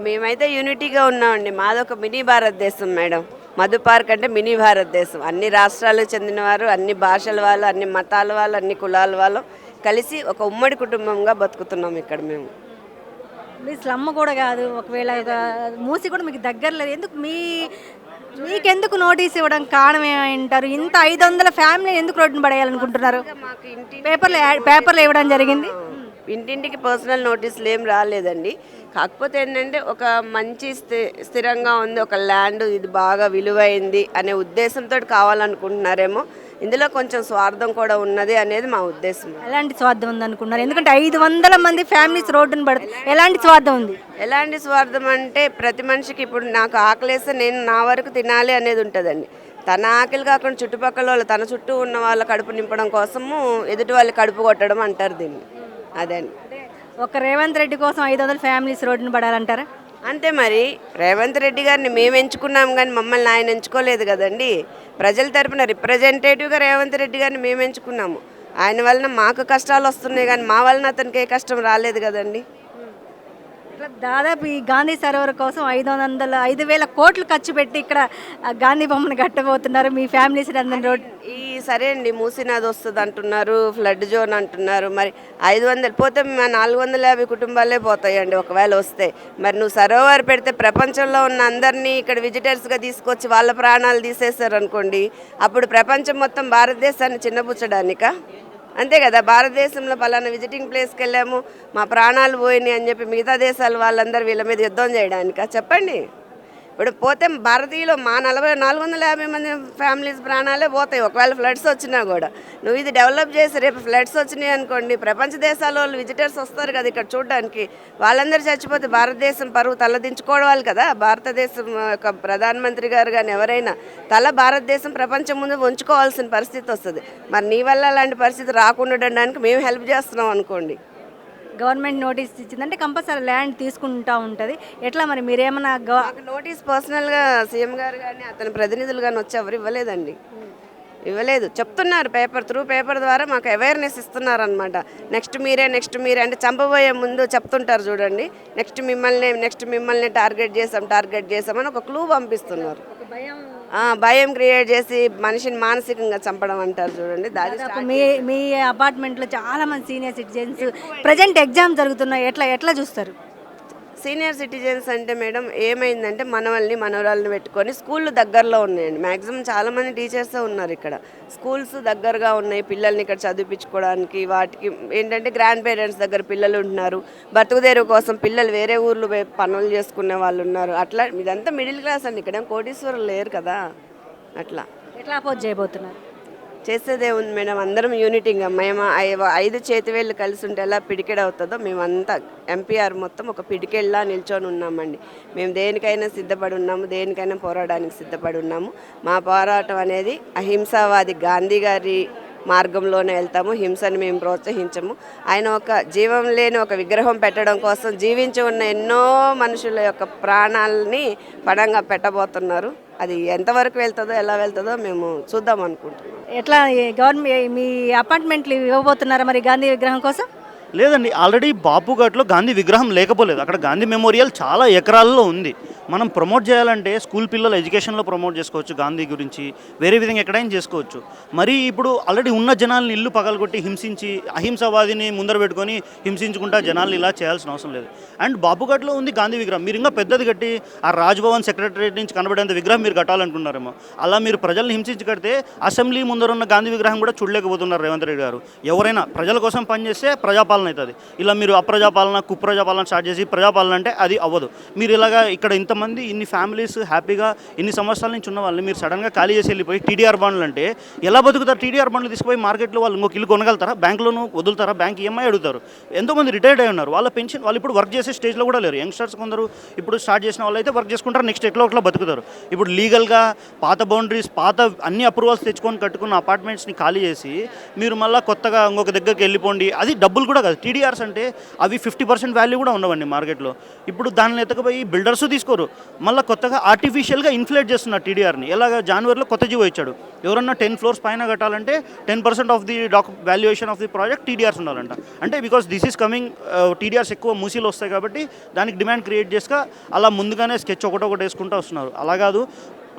మేమైతే యూనిటీగా ఉన్నామండి. మాదొక మినీ భారతదేశం మేడం. మధు పార్క్ అంటే మినీ భారతదేశం. అన్ని రాష్ట్రాలకు చెందినవారు, అన్ని భాషల వాళ్ళు, అన్ని మతాల వాళ్ళు, అన్ని కులాల వాళ్ళు కలిసి ఒక ఉమ్మడి కుటుంబంగా బతుకుతున్నాం ఇక్కడ మేము. మీ స్లమ్ కూడా కాదు, ఒకవేళ మూసి కూడా మీకు దగ్గర లేదు, ఎందుకు మీకెందుకు నోటీస్ ఇవ్వడం కారణం ఏమంటారు? ఇంత 500 ఫ్యామిలీ ఎందుకు రోడ్డును పడేయాలనుకుంటున్నారు? పేపర్లో ఇవ్వడం జరిగింది. ఇంటింటికి పర్సనల్ నోటీసులు ఏం రాలేదండి. కాకపోతే ఏంటంటే ఒక మంచి స్థిరంగా ఉంది ఒక ల్యాండ్, ఇది బాగా విలువైంది అనే ఉద్దేశంతో కావాలనుకుంటున్నారేమో. ఇందులో కొంచెం స్వార్థం కూడా ఉన్నది అనేది మా ఉద్దేశం. ఎలాంటి స్వార్థం ఉంది అనుకున్నారు? ఎందుకంటే 500 మంది ఫ్యామిలీస్ రోడ్డును పడుతుంది, ఎలాంటి స్వార్థం ఉంది? ఎలాంటి స్వార్థం అంటే ప్రతి మనిషికి ఇప్పుడు నాకు ఆకలేస్తే నేను నా వరకు తినాలి అనేది ఉంటుందండి. తన ఆకలి కాకుండా చుట్టుపక్కల వాళ్ళు, తన చుట్టూ ఉన్న వాళ్ళ కడుపు నింపడం కోసము ఎదుటి వాళ్ళ కడుపు కొట్టడం అంటారు దీన్ని. అదే అండి. ఒక రేవంత్ రెడ్డి కోసం 500 ఫ్యామిలీస్ రోడ్డును పడాలంటారా? అంతే మరి. రేవంత్ రెడ్డి గారిని మేము ఎంచుకున్నాం కానీ మమ్మల్ని ఆయన ఎంచుకోలేదు కదండి. ప్రజల తరపున రిప్రజెంటేటివ్గా రేవంత్ రెడ్డి గారిని మేము ఎంచుకున్నాము. ఆయన వలన మాకు కష్టాలు వస్తున్నాయి కానీ మా వలన అతనికి ఏ కష్టం రాలేదు కదండి. ఇట్లా దాదాపు ఈ గాంధీ సరోవర్ కోసం 5,000 కోట్లు ఖర్చు పెట్టి ఇక్కడ గాంధీ బొమ్మను కట్టబోతున్నారు. మీ ఫ్యామిలీస్ అందరి రోడ్ ఈ సరే అండి, మూసినది వస్తుంది అంటున్నారు, ఫ్లడ్ జోన్ అంటున్నారు. మరి 500 పోతే మా 450 కుటుంబాలే పోతాయండి ఒకవేళ వస్తే. మరి నువ్వు సరోవర్ పెడితే ప్రపంచంలో ఉన్న అందరినీ ఇక్కడ విజిటర్స్గా తీసుకొచ్చి వాళ్ళ ప్రాణాలు తీసేశారు అనుకోండి, అప్పుడు ప్రపంచం మొత్తం భారతదేశాన్ని చిన్నపుచ్చడానికా? అంతే కదా. భారతదేశంలో పలానా విజిటింగ్ ప్లేస్కి వెళ్ళాము, మా ప్రాణాలు పోయినాయి అని చెప్పి మిగతా దేశాల వాళ్ళందరూ వీళ్ళ మీద యుద్ధం చేయడానికా? చెప్పండి. ఇప్పుడు పోతే భారతీయులు మా 450 మంది ఫ్యామిలీస్ ప్రాణాలే పోతాయి ఒకవేళ ఫ్లడ్స్ వచ్చినా కూడా. నువ్వు ఇది డెవలప్ చేసి రేపు ఫ్లడ్స్ వచ్చినాయి అనుకోండి, ప్రపంచ దేశాల వాళ్ళు విజిటర్స్ వస్తారు కదా ఇక్కడ చూడడానికి, వాళ్ళందరూ చచ్చిపోతే భారతదేశం పరువు తలదించుకోవాలి కదా. భారతదేశం యొక్క ప్రధానమంత్రి గారు కానీ ఎవరైనా భారతదేశం ప్రపంచం ముందు ఉంచుకోవాల్సిన పరిస్థితి వస్తుంది. మరి నీ వల్ల అలాంటి పరిస్థితి రాకుండా ఉండడానికి మేము హెల్ప్ చేస్తున్నాం అనుకోండి. గవర్నమెంట్ నోటీస్ ఇచ్చిందంటే కంపల్సరీ ల్యాండ్ తీసుకుంటూ ఉంటుంది. ఎట్లా మరి మీరేమన్నా మాకు నోటీస్ పర్సనల్గా సీఎం గారు కానీ అతని ప్రతినిధులు కానీ వచ్చి ఎవరు ఇవ్వలేదండి. ఇవ్వలేదు. చెప్తున్నారు పేపర్ ద్వారా మాకు అవేర్నెస్ ఇస్తున్నారు అనమాట. నెక్స్ట్ మీరే అంటే చంపబోయే ముందు చెప్తుంటారు చూడండి, నెక్స్ట్ మిమ్మల్ని టార్గెట్ చేసామని ఒక క్లూ పంపిస్తున్నారు. భయం క్రియేట్ చేసి మనిషిని మానసికంగా చంపడం అంటారు చూడండి. మీ అపార్ట్మెంట్లో చాలా మంది సీనియర్ సిటిజన్స్ ప్రజెంట్ ఎగ్జామ్ జరుగుతున్నాయి, ఎట్లా చూస్తారు? సీనియర్ సిటిజన్స్ అంటే మేడం ఏమైందంటే మనవరాళ్ళని పెట్టుకొని స్కూళ్ళు దగ్గరలో ఉన్నాయండి. మ్యాక్సిమం చాలామంది టీచర్సే ఉన్నారు ఇక్కడ. స్కూల్స్ దగ్గరగా ఉన్నాయి, పిల్లల్ని ఇక్కడ చదివించుకోవడానికి వాటికి ఏంటంటే గ్రాండ్ పేరెంట్స్ దగ్గర పిల్లలు ఉంటున్నారు. బతుకుదేరు కోసం పిల్లలు వేరే ఊర్లు పనులు చేసుకునే వాళ్ళు ఉన్నారు. అట్లా ఇదంతా మిడిల్ క్లాస్ అండి, ఇక్కడ కోటీశ్వరులు లేరు కదా. అట్లా ఎట్లా అపోజ్ చేయబోతున్నారు? చేసేదే ఉంది మేడం, అందరం యూనిటీగా మేము 5 చేతివేళ్ళు కలిసి ఉంటే ఎలా పిడికెడ్ అవుతుందో మేమంతా ఎంపీఆర్ మొత్తం ఒక పిడికెళ్ళలా నిల్చొని ఉన్నామండి. మేము దేనికైనా సిద్ధపడి ఉన్నాము, దేనికైనా పోరాడడానికి సిద్ధపడి ఉన్నాము. మా పోరాటం అనేది అహింసావాది గాంధీ గారి మార్గంలోనే వెళ్తాము. హింసని మేము ప్రోత్సహించము. ఆయన ఒక జీవం లేని ఒక విగ్రహం పెట్టడం కోసం జీవించి ఉన్న ఎన్నో మనుషుల యొక్క ప్రాణాలని పణంగా పెట్టబోతున్నారు. అది ఎంతవరకు వెళ్తుందో ఎలా వెళ్తుందో మేము చూద్దాం అనుకుంటున్నాం. ఎట్లా గవర్నమెంట్ మీ అపార్ట్మెంట్లు ఇవ్వబోతున్నారా మరి గాంధీ విగ్రహం కోసం? లేదండి, ఆల్రెడీ బాపుఘాట్లో గాంధీ విగ్రహం లేకపోలేదు. అక్కడ గాంధీ మెమోరియల్ చాలా ఎకరాల్లో ఉంది. మనం ప్రమోట్ చేయాలంటే స్కూల్ పిల్లలు ఎడ్యుకేషన్లో ప్రమోట్ చేసుకోవచ్చు, గాంధీ గురించి వేరే విధంగా ఎక్కడైనా చేసుకోవచ్చు. మరి ఇప్పుడు ఆల్రెడీ ఉన్న జనాల్ని ఇల్లు పగలగొట్టి హింసించి అహింసావాదిని ముందర పెట్టుకొని హింసించుకుంటా జనాల్ని ఇలా చేయాల్సిన అవసరం లేదు. అండ్ బాపుఘాట్లో ఉంది గాంధీ విగ్రహం. మీరు ఇంకా పెద్దది కట్టి ఆ రాజ్భవన్ సెక్రటరేట్ నుంచి కనబడేంత విగ్రహం మీరు కట్టాలనుకున్నారేమో. అలా మీరు ప్రజల్ని హింసించి కడితే అసెంబ్లీ ముందర ఉన్న గాంధీ విగ్రహం కూడా చూడలేకపోతున్నారు రేవంత్ రెడ్డి గారు. ఎవరైనా ప్రజల కోసం పనిచేస్తే ప్రజాపాలన అవుతుంది. ఇలా మీరు అప్రజాపాలన కుప్రజాపాలన స్టార్ట్ చేసి ప్రజాపాలన అంటే అది అవ్వదు. మీరు ఇలాగా ఇక్కడ ఇంతమంది ఇన్ని ఫ్యామిలీస్ హ్యాపీగా ఇన్ని సంవత్సరాల నుంచి ఉన్న వాళ్ళని మీరు సడన్గా ఖాళీ చేసి వెళ్ళిపోయి టీడీఆర్ బాండ్లు అంటే ఎలా బతుకుతారు? టీడీఆర్ బాండ్లు తీసుకుపోయి మార్కెట్లో వాళ్ళు ఇంకొక ఇల్లు కొనగలుగుతారా? బ్యాంకులోనూ వదులుతారా? బ్యాంక్ ఈఎంఐ అడుగుతారు. ఎంతోమంది రిటైర్డ్ అయి ఉన్నారు, వాళ్ళ పెన్షన్ వాళ్ళు ఇప్పుడు వర్క్ చేసే స్టేజ్లో కూడా లేరు. యంగ్స్టర్స్ కొందరు ఇప్పుడు స్టార్ట్ చేసిన వాళ్ళు అయితే వర్క్ చేసుకుంటారు, నెక్స్ట్ ఎట్లా బతుకుతారు. ఇప్పుడు లీగల్గా పాత బౌండరీస్ అన్ని అప్రూవల్స్ తెచ్చుకొని కట్టుకున్న అపార్ట్మెంట్స్ని ఖాళీ చేసి మీరు మళ్ళీ కొత్తగా ఇంకొక దగ్గరికి వెళ్ళిపోండి. అది డబ్బులు కూడా కాదు. టీడీఆర్స్ అంటే అవి 50% వాల్యూ కూడా ఉండవండి మార్కెట్లో. ఇప్పుడు దానిని ఎత్తకపోయి బిల్డర్స్ తీసుకోరు, మళ్ళీ కొత్తగా ఆర్టిఫిషియల్గా ఇన్ఫ్లేట్ చేస్తున్నారు టీడీఆర్ని. ఎలాగ జనవరిలో కొత్త జీవో ఇచ్చాడు, ఎవరన్నా 10 floors పైన కట్టాలంటే 10% of the valuation of the project TDRs ఉండాలంట. అంటే because this is coming, TDRs ఎక్కువ మూసీలు వస్తాయి కాబట్టి దానికి డిమాండ్ క్రియేట్ చేసుక అలా ముందుగానే స్కెచ్ ఒకటి వేసుకుంటూ వస్తున్నారు. అలా కాదు,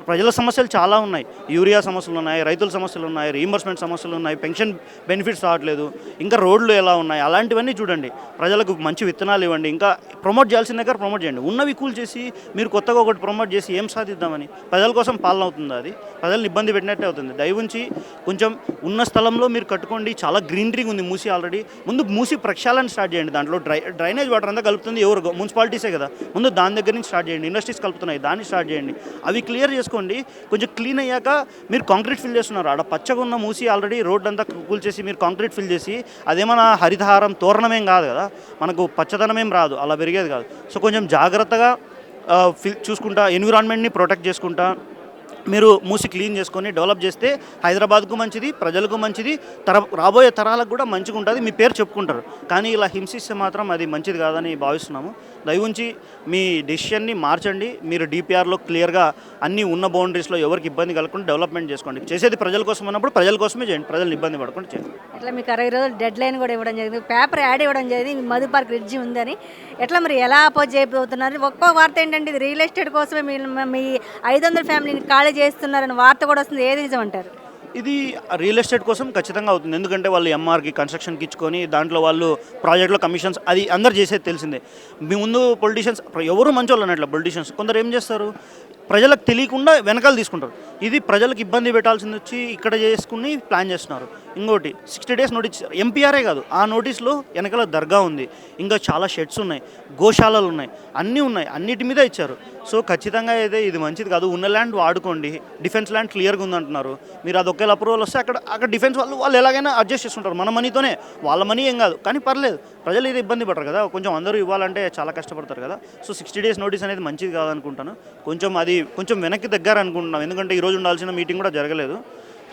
ప్రజల సమస్యలు చాలా ఉన్నాయి. యూరియా సమస్యలు ఉన్నాయి, రైతుల సమస్యలు ఉన్నాయి, రీయింబర్స్మెంట్ సమస్యలు ఉన్నాయి, పెన్షన్ బెనిఫిట్స్ రావట్లేదు, ఇంకా రోడ్లు ఎలా ఉన్నాయి, అలాంటివన్నీ చూడండి. ప్రజలకు మంచి విత్తనాలు ఇవ్వండి, ఇంకా ప్రమోట్ చేయాల్సిన దగ్గర ప్రమోట్ చేయండి. ఉన్నవి కూల్ చేసి మీరు కొత్తగా ఒకటి ప్రమోట్ చేసి ఏం సాధిద్దామని? ప్రజల కోసం పాలన అవుతుంది, అది ప్రజలను ఇబ్బంది పెట్టినట్టే అవుతుంది. దయవుంచి కొంచెం ఉన్న స్థలంలో మీరు కట్టుకోండి. చాలా గ్రీనరీ ఉంది మూసి ఆల్రెడీ. ముందు మూసి ప్రక్షాళన స్టార్ట్ చేయండి. దాంట్లో డ్రైనేజ్ వాటర్ అంతా కలుపుతుంది ఎవరు? మున్సిపాలిటీసే కదా. ముందు దాని దగ్గర నుంచి స్టార్ట్ చేయండి. ఇండస్ట్రీస్ కలుపుతున్నాయి, దాన్ని స్టార్ట్ చేయండి. అవి క్లియర్ చేసుకుంటే చేసుకోండి. కొంచెం క్లీన్ అయ్యాక మీరు కాంక్రీట్ ఫిల్ చేస్తున్నారు. ఆడ పచ్చగా ఉన్న మూసి ఆల్రెడీ రోడ్ అంతా కూల్చేసి మీరు కాంక్రీట్ ఫిల్ చేసి అదేమన్నా హరితహారం తోరణమేం కాదు కదా, మనకు పచ్చదనం ఏం రాదు, అలా పెరిగేది కాదు. సో కొంచెం జాగ్రత్తగా చూసుకుంటా, ఎన్విరాన్మెంట్ని ప్రొటెక్ట్ చేసుకుంటా మీరు మూసి క్లీన్ చేసుకొని డెవలప్ చేస్తే హైదరాబాద్కు మంచిది, ప్రజలకు మంచిది, రాబోయే తరాలకు కూడా మంచిగా ఉంటుంది, మీ పేరు చెప్పుకుంటారు. కానీ ఇలా హింసిస్తే మాత్రం అది మంచిది కాదని భావిస్తున్నాము. దయవుంచి మీ డెసిషన్ని మార్చండి. మీరు డిపిఆర్లో క్లియర్గా అన్నీ ఉన్న బౌండరీస్లో ఎవరికి ఇబ్బంది కలగకుండా డెవలప్మెంట్ చేసుకోండి. చేసేది ప్రజల కోసం అన్నప్పుడు ప్రజల కోసమే చేయండి, ప్రజలను ఇబ్బంది పడకుండా చేయండి. ఇట్లా మీకు 60 రోజులు డెడ్ లైన్ కూడా ఇవ్వడం జరిగింది, పేపర్ యాడ్ ఇవ్వడం జరిగింది, మధు పార్క్ బ్రిడ్జి ఉందని. ఎట్లా మరి ఎలా అపోజ్ చేయబోతున్నారు? ఒక్కో వార్త ఏంటంటే ఇది రియల్ ఎస్టేట్ కోసమే మీ 500 ఫ్యామిలీని ఖాళీ చేస్తున్నారని వార్త కూడా వస్తుంది. ఏది నిజం అంటారు? ఇది రియల్ ఎస్టేట్ కోసం ఖచ్చితంగా అవుతుంది. ఎందుకంటే వాళ్ళు ఎంఆర్కి కన్స్ట్రక్షన్కి ఇచ్చుకొని దాంట్లో వాళ్ళు ప్రాజెక్ట్లో కమిషన్స్ అది అందరు చేసేది తెలిసిందే. మీ ముందు పొలిటీషియన్స్ ఎవరు మంచి వాళ్ళు అన్నట్లు పొలిటీషియన్స్ కొందరు ఏం చేస్తారు, ప్రజలకు తెలియకుండా వెనకాల తీసుకుంటారు. ఇది ప్రజలకు ఇబ్బంది పెట్టాల్సింది వచ్చి ఇక్కడ చేసుకుని ప్లాన్ చేస్తున్నారు. ఇంకోటి 60 days నోటీస్ ఇచ్చారు. ఎంపీఆర్ఏ కాదు, ఆ నోటీస్లో వెనకాల దర్గా ఉంది, ఇంకా చాలా షెడ్స్ ఉన్నాయి, గోశాలలు ఉన్నాయి, అన్నీ ఉన్నాయి, అన్నిటి మీద ఇచ్చారు. సో ఖచ్చితంగా అయితే ఇది మంచిది కాదు. ఉన్న ల్యాండ్ వాడుకోండి. డిఫెన్స్ ల్యాండ్ క్లియర్గా ఉందంటున్నారు. మీరు అది ఒకేలా అప్రూవల్ వస్తే అక్కడ డిఫెన్స్ వాళ్ళు ఎలాగైనా అడ్జస్ట్ చేసుకుంటారు. మన మనీతోనే, వాళ్ళ మనీ ఏం కాదు, కానీ పర్లేదు, ప్రజలు ఇది ఇబ్బంది పడరు కదా, కొంచెం అందరూ ఇవ్వాలంటే చాలా కష్టపడతారు కదా. సో 60 days నోటీస్ అనేది మంచిది కాదనుకుంటాను. కొంచెం వెనక్కి దగ్గర అనుకుంటున్నాం, ఎందుకంటే ఈరోజు ఉండాల్సిన మీటింగ్ కూడా జరగలేదు.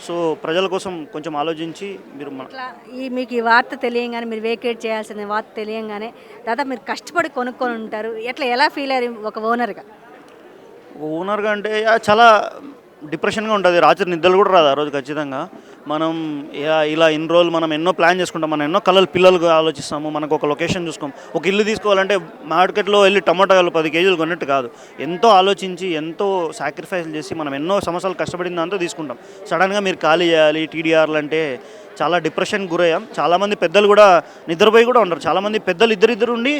సో ప్రజల కోసం కొంచెం ఆలోచించి మీరు మీకు ఈ వార్త తెలియంగానే, మీరు వేకేట్ చేయాల్సిన వార్త తెలియంగానే దాదాపు మీరు కష్టపడి కొనుక్కొని ఉంటారు. ఎలా ఫీల్ అయ్యారు ఒక ఓనర్గా? అంటే చాలా డిప్రెషన్గా ఉంటుంది, రాత్రి నిద్రలు కూడా రాదు ఆ రోజు. ఖచ్చితంగా మనం ఇలా ఇన్ని రోజులు మనం ఎన్నో ప్లాన్ చేసుకుంటాం, మనం ఎన్నో పిల్లలు ఆలోచిస్తాము, మనకు ఒక లొకేషన్ చూసుకోం. ఒక ఇల్లు తీసుకోవాలంటే మార్కెట్లో వెళ్ళి టమాటాలు 10 kgs కొన్నట్టు కాదు, ఎంతో ఆలోచించి ఎంతో సాక్రిఫైస్ చేసి మనం ఎన్నో సంవత్సరాలు కష్టపడిన దాంతో తీసుకుంటాం. సడన్గా మీరు ఖాళీ చేయాలి టీడీఆర్లు అంటే చాలా డిప్రెషన్కి గురయ్యాం. చాలామంది పెద్దలు కూడా నిద్రపోయి కూడా ఉంటారు. చాలామంది పెద్దలు ఇద్దరు ఉండి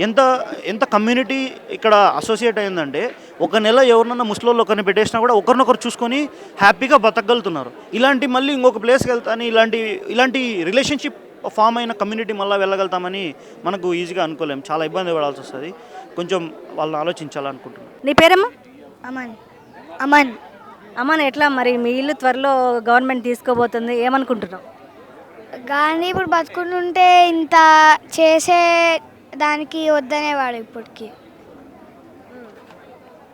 ఎంత కమ్యూనిటీ ఇక్కడ అసోసియేట్ అయిందంటే, ఒక నెల ఎవరినన్నా ముసలోళ్ళు ఒకరిని పెట్టేసినా కూడా ఒకరినొకరు చూసుకొని హ్యాపీగా బతకగలుగుతున్నారు. ఇలాంటి మళ్ళీ ఇంకొక ప్లేస్కి వెళ్తాను ఇలాంటి రిలేషన్షిప్ ఫామ్ అయిన కమ్యూనిటీ మళ్ళీ వెళ్ళగలుగుతామని మనకు ఈజీగా అనుకోలేం. చాలా ఇబ్బంది పడాల్సి వస్తుంది. కొంచెం వాళ్ళని ఆలోచించాలనుకుంటున్నాను. నీ పేరమ్మా? అమన్. అమ్మని ఎట్లా మరి మీ ఇల్లు త్వరలో గవర్నమెంట్ తీసుకోబోతుంది, ఏమనుకుంటున్నావు? గాంధీ ఇప్పుడు బతుకుంటుంటే ఇంత చేసే దానికి వద్దనేవాడు ఇప్పటికి.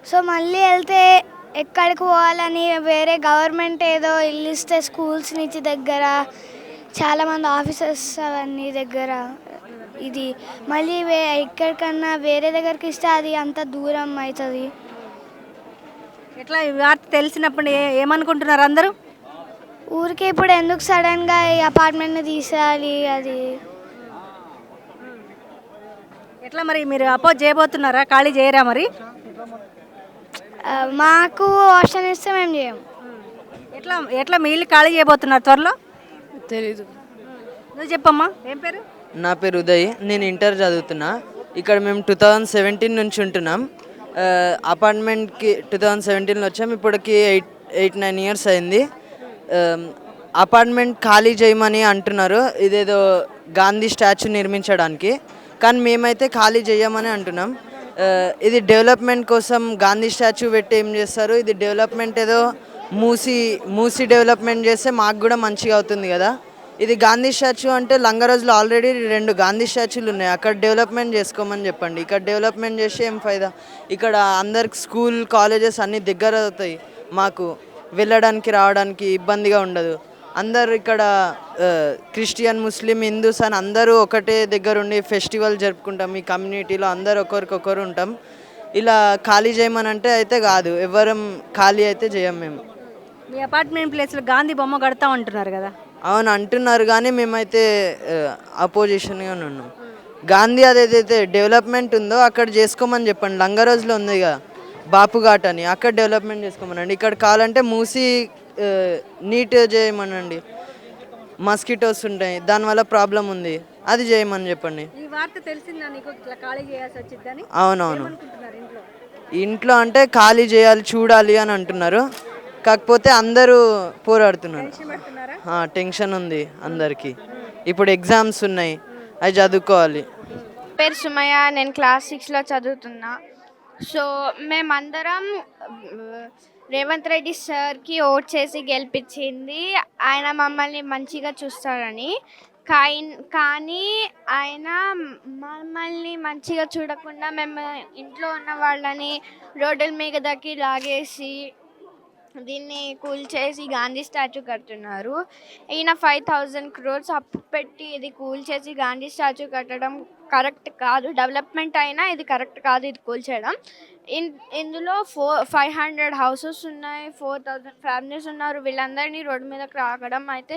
సో మళ్ళీ వెళ్తే ఎక్కడికి పోవాలని వేరే గవర్నమెంట్ ఏదో ఇల్లు ఇస్తే స్కూల్స్ నుంచి దగ్గర, చాలామంది ఆఫీసర్స్ అవన్నీ దగ్గర, ఇది మళ్ళీ ఎక్కడికన్నా వేరే దగ్గరికి ఇస్తే అది అంత దూరం అవుతుంది. ఎట్లా ఈ వార్త తెలిసినప్పుడు ఏమనుకుంటున్నారు అందరూ? ఊరికే ఇప్పుడు ఎందుకు సడన్గా ఈ అపార్ట్మెంట్ని తీసేయాలి అది. ఎట్లా మరి మీరు అపోజ్ చేయబోతున్నారా, ఖాళీ చేయరా? మరి మాకు ఆప్షన్ ఇస్తే మేము చేయము. ఎట్లా మీ ఇల్లు ఖాళీ చేయబోతున్నారు త్వరలో? తెలీదు. నువ్వు చెప్పమ్మా, ఏం పేరు? నా పేరు ఉదయ్, నేను ఇంటర్ చదువుతున్నా. ఇక్కడ మేము 2017 నుంచి ఉంటున్నాం. అపార్ట్మెంట్కి 2017లో వచ్చాం. ఇప్పటికి 8-9 years అయింది. అపార్ట్మెంట్ ఖాళీ చేయమని అంటున్నారు, ఇదేదో గాంధీ స్టాచ్యూ నిర్మించడానికి. కానీ మేమైతే ఖాళీ చేయమని అంటున్నాం. ఇది డెవలప్మెంట్ కోసం గాంధీ స్టాచ్యూ పెట్టి ఏం చేస్తారు? ఇది డెవలప్మెంట్ ఏదో మూసి డెవలప్మెంట్ చేస్తే మాకు కూడా మంచిగా అవుతుంది కదా. ఇది గాంధీ స్టాచ్యూ అంటే లంగరోజులో ఆల్రెడీ 2 గాంధీ స్టాచ్యూలు ఉన్నాయి, అక్కడ డెవలప్మెంట్ చేసుకోమని చెప్పండి. ఇక్కడ డెవలప్మెంట్ చేసి ఏం ఫైదా? ఇక్కడ అందరికి స్కూల్ కాలేజెస్ అన్నీ దగ్గర అవుతాయి, మాకు వెళ్ళడానికి రావడానికి ఇబ్బందిగా ఉండదు. అందరు ఇక్కడ క్రిస్టియన్, ముస్లిం, హిందూస్ అని అందరూ ఒకటే దగ్గర ఉండి ఫెస్టివల్ జరుపుకుంటాం. ఈ కమ్యూనిటీలో అందరు ఒకరికొకరు ఉంటాం. ఇలా ఖాళీ చేయమని అంటే అయితే కాదు, ఎవరం ఖాళీ అయితే చేయం మేము. మీ అపార్ట్మెంట్ ప్లేస్లో గాంధీ బొమ్మ కడతా ఉంటున్నారు కదా? అవును అంటున్నారు, కానీ మేమైతే అపోజిషన్గా ఉన్నాం. గాంధీ అదేదైతే డెవలప్మెంట్ ఉందో అక్కడ చేసుకోమని చెప్పండి. లంగరోజులో ఉంది కదా బాపుఘాట్ అని, అక్కడ డెవలప్మెంట్ చేసుకోమనండి. ఇక్కడ కావాలంటే మూసి నీట్ చేయమనండి. మస్కిటోస్ ఉంటాయి, దానివల్ల ప్రాబ్లం ఉంది, అది చేయమని చెప్పండి. ఈ వార్త తెలిసిందా నీకు, ఇట్లా ఖాళీ చేయాల్సి వచ్చిందని? అవునవును, ఇంట్లో అంటే ఖాళీ చేయాలి చూడాలి అని అంటున్నారు. కాకపోతే అందరూ పోరాడుతున్నారు. టెన్షన్ ఉంది అందరికీ. ఇప్పుడు ఎగ్జామ్స్ ఉన్నాయి, అవి చదువుకోవాలి. పేరు సుమయ్య, నేను క్లాస్ 6లో చదువుతున్నా. సో మేమందరం రేవంత్ రెడ్డి సార్కి ఓట్ చేసి గెలిపించింది. ఆయన మమ్మల్ని మంచిగా చూస్తారని. కానీ ఆయన మమ్మల్ని మంచిగా చూడకుండా మేము ఇంట్లో ఉన్న వాళ్ళని రోడ్ల మీదకి లాగేసి దీన్ని కూల్చేసి గాంధీ స్టాచ్యూ కడుతున్నారు. ఈయన 5000 crores అప్పు పెట్టి ఇది కూల్చేసి గాంధీ స్టాచ్యూ కట్టడం కరెక్ట్ కాదు. డెవలప్మెంట్ అయినా ఇది కరెక్ట్ కాదు, ఇది కూల్చేయడం. ఇందులో 500 హౌసెస్ ఉన్నాయి, 4000 ఫ్యామిలీస్ ఉన్నారు. వీళ్ళందరినీ రోడ్డు మీదకి రాకడం అయితే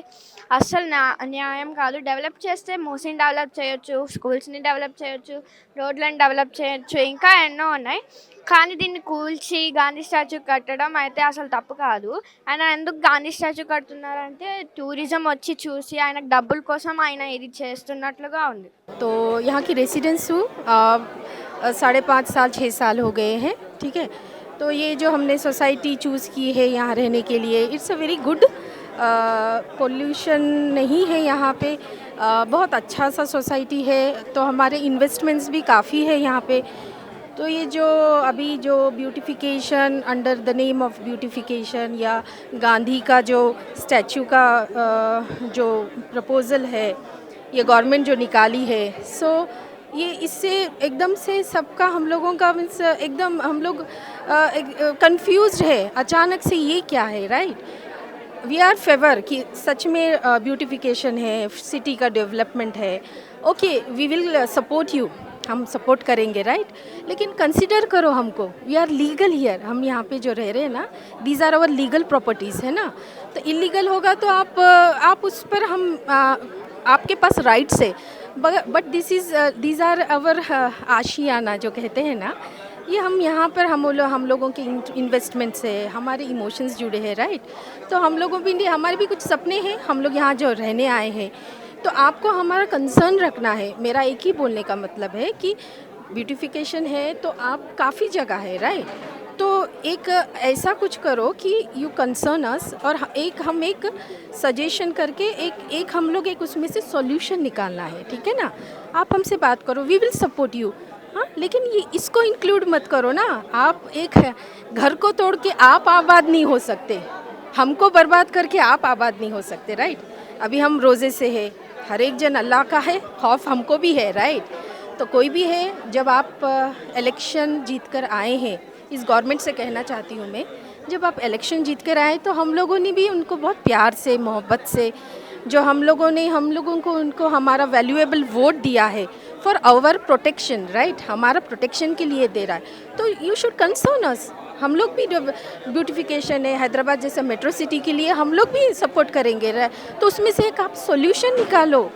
అస్సలు న్యాయం కాదు. డెవలప్ చేస్తే మూసీని డెవలప్ చేయొచ్చు, స్కూల్స్ని డెవలప్ చేయొచ్చు, రోడ్లను డెవలప్ చేయొచ్చు, ఇంకా ఎన్నో ఉన్నాయి. కానీ దీన్ని కూల్చి గాంధీ స్టాచ్యూ కట్టడం అయితే అసలు తప్పు కాదు. ఆయన ఎందుకు గాంధీ స్టాచ్యూ కడుతున్నారంటే టూరిజం వచ్చి చూసి ఆయనకు డబ్బుల కోసం ఆయన ఇది చేస్తున్నట్లుగా ఉంది. तो यहाँ की रेसिडेंस हूँ, 5.5 साल 6 साल हो गए हैं, ठीक है। तो ये जो हमने सोसाइटी चूज़ की है यहाँ रहने के लिए, it's a very good. Pollution नहीं है यहाँ पे, बहुत अच्छा सा सोसाइटी है। तो हमारे इन्वेस्टमेंट्स भी काफ़ी है यहाँ पे। तो ये जो अभी जो beautification under the name of beautification या गांधी का जो स्टैचू का जो प्रपोज़ल है, ये गवर्नमेंट जो निकाली है, सो ये इससे एकदम से सबका हम लोगों का मीन्स एकदम हम लोग कंफ्यूज्ड है अचानक से ये क्या है, राइट। वी आर फेवर कि सच में ब्यूटिफिकेशन है, सिटी का डेवलपमेंट है, okay we will support you, हम सपोर्ट करेंगे, राइट। लेकिन कंसिडर करो हमको, वी आर लीगल हियर, हम यहाँ पे जो रह रहे हैं ना, these are our legal properties है ना। तो इलीगल होगा तो आप उस पर हम आपके पास राइट्स है, बट दीज आर आवर आशियाना जो कहते हैं ना, ये हम यहाँ पर हम लोगों के इन्वेस्टमेंट से हमारे इमोशंस जुड़े हैं, राइट। तो हम लोगों भी हमारे भी कुछ सपने हैं, हम लोग यहाँ जो रहने आए हैं, तो आपको हमारा कंसर्न रखना है। मेरा एक ही बोलने का मतलब है कि ब्यूटिफिकेशन है तो आप काफ़ी जगह है, राइट। तो एक ऐसा कुछ करो कि यू कंसर्न अस, और हम एक सजेशन करके एक हम लोग एक उसमें से सॉल्यूशन निकालना है, ठीक है ना। आप हमसे बात करो, वी विल सपोर्ट यू, हाँ। लेकिन ये इसको इंक्लूड मत करो ना। आप एक घर को तोड़ के आप आबाद नहीं हो सकते, हमको बर्बाद करके आप आबाद नहीं हो सकते, राइट। अभी हम रोज़े से है, हर एक जन अल्लाह का है, खौफ हमको भी है, राइट। तो कोई भी है, जब आप इलेक्शन जीत कर आए हैं, इस गवर्नमेंट से कहना चाहती हूँ मैं, जब आप इलेक्शन जीत कर आए तो हम लोगों ने भी उनको बहुत प्यार से मोहब्बत से जो हम लोगों को उनको हमारा वैल्यूएबल वोट दिया है फॉर आवर प्रोटेक्शन, राइट। हमारा प्रोटेक्शन के लिए दे रहा है, तो यू शुड कंसर्न अस। हम लोग भी ब्यूटिफिकेशन है, हैदराबाद जैसा मेट्रो सिटी के लिए हम लोग भी सपोर्ट करेंगे, तो उसमें से एक आप सॉल्यूशन निकालो।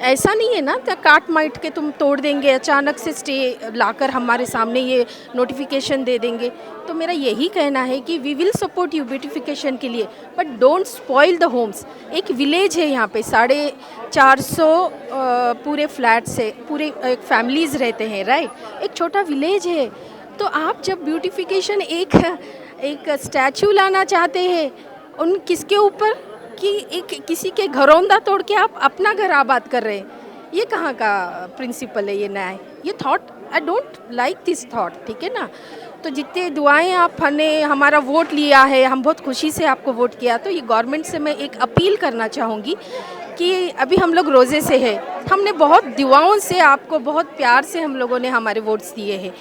ऐसा नहीं है ना तो काट माइट के तुम तोड़ देंगे, अचानक से स्टे लाकर हमारे सामने ये नोटिफिकेशन दे देंगे। तो मेरा यही कहना है कि we will support you beautification के लिए, but don't spoil the homes. एक विलेज है यहाँ पे, 450 पूरे फ्लैट से पूरे एक फैमिलीज़ रहते हैं, राइट। एक छोटा विलेज है, तो आप जब ब्यूटिफिकेशन एक स्टैचू लाना चाहते हैं उन किसके ऊपर कि एक किसी के घरौंदा तोड़ के आप अपना घर आबाद कर रहे हैं, ये कहाँ का प्रिंसिपल है, ये न्याय, ये thought I don't like this thought, ठीक है ना। तो जितने दुआएं आपने हमारा वोट लिया है, हम बहुत खुशी से आपको वोट किया, तो ये गवर्नमेंट से मैं एक अपील करना चाहूँगी कि अभी हम लोग रोज़े से है, हमने बहुत दुआओं से आपको बहुत प्यार से हम लोगों ने हमारे वोट्स दिए हैं।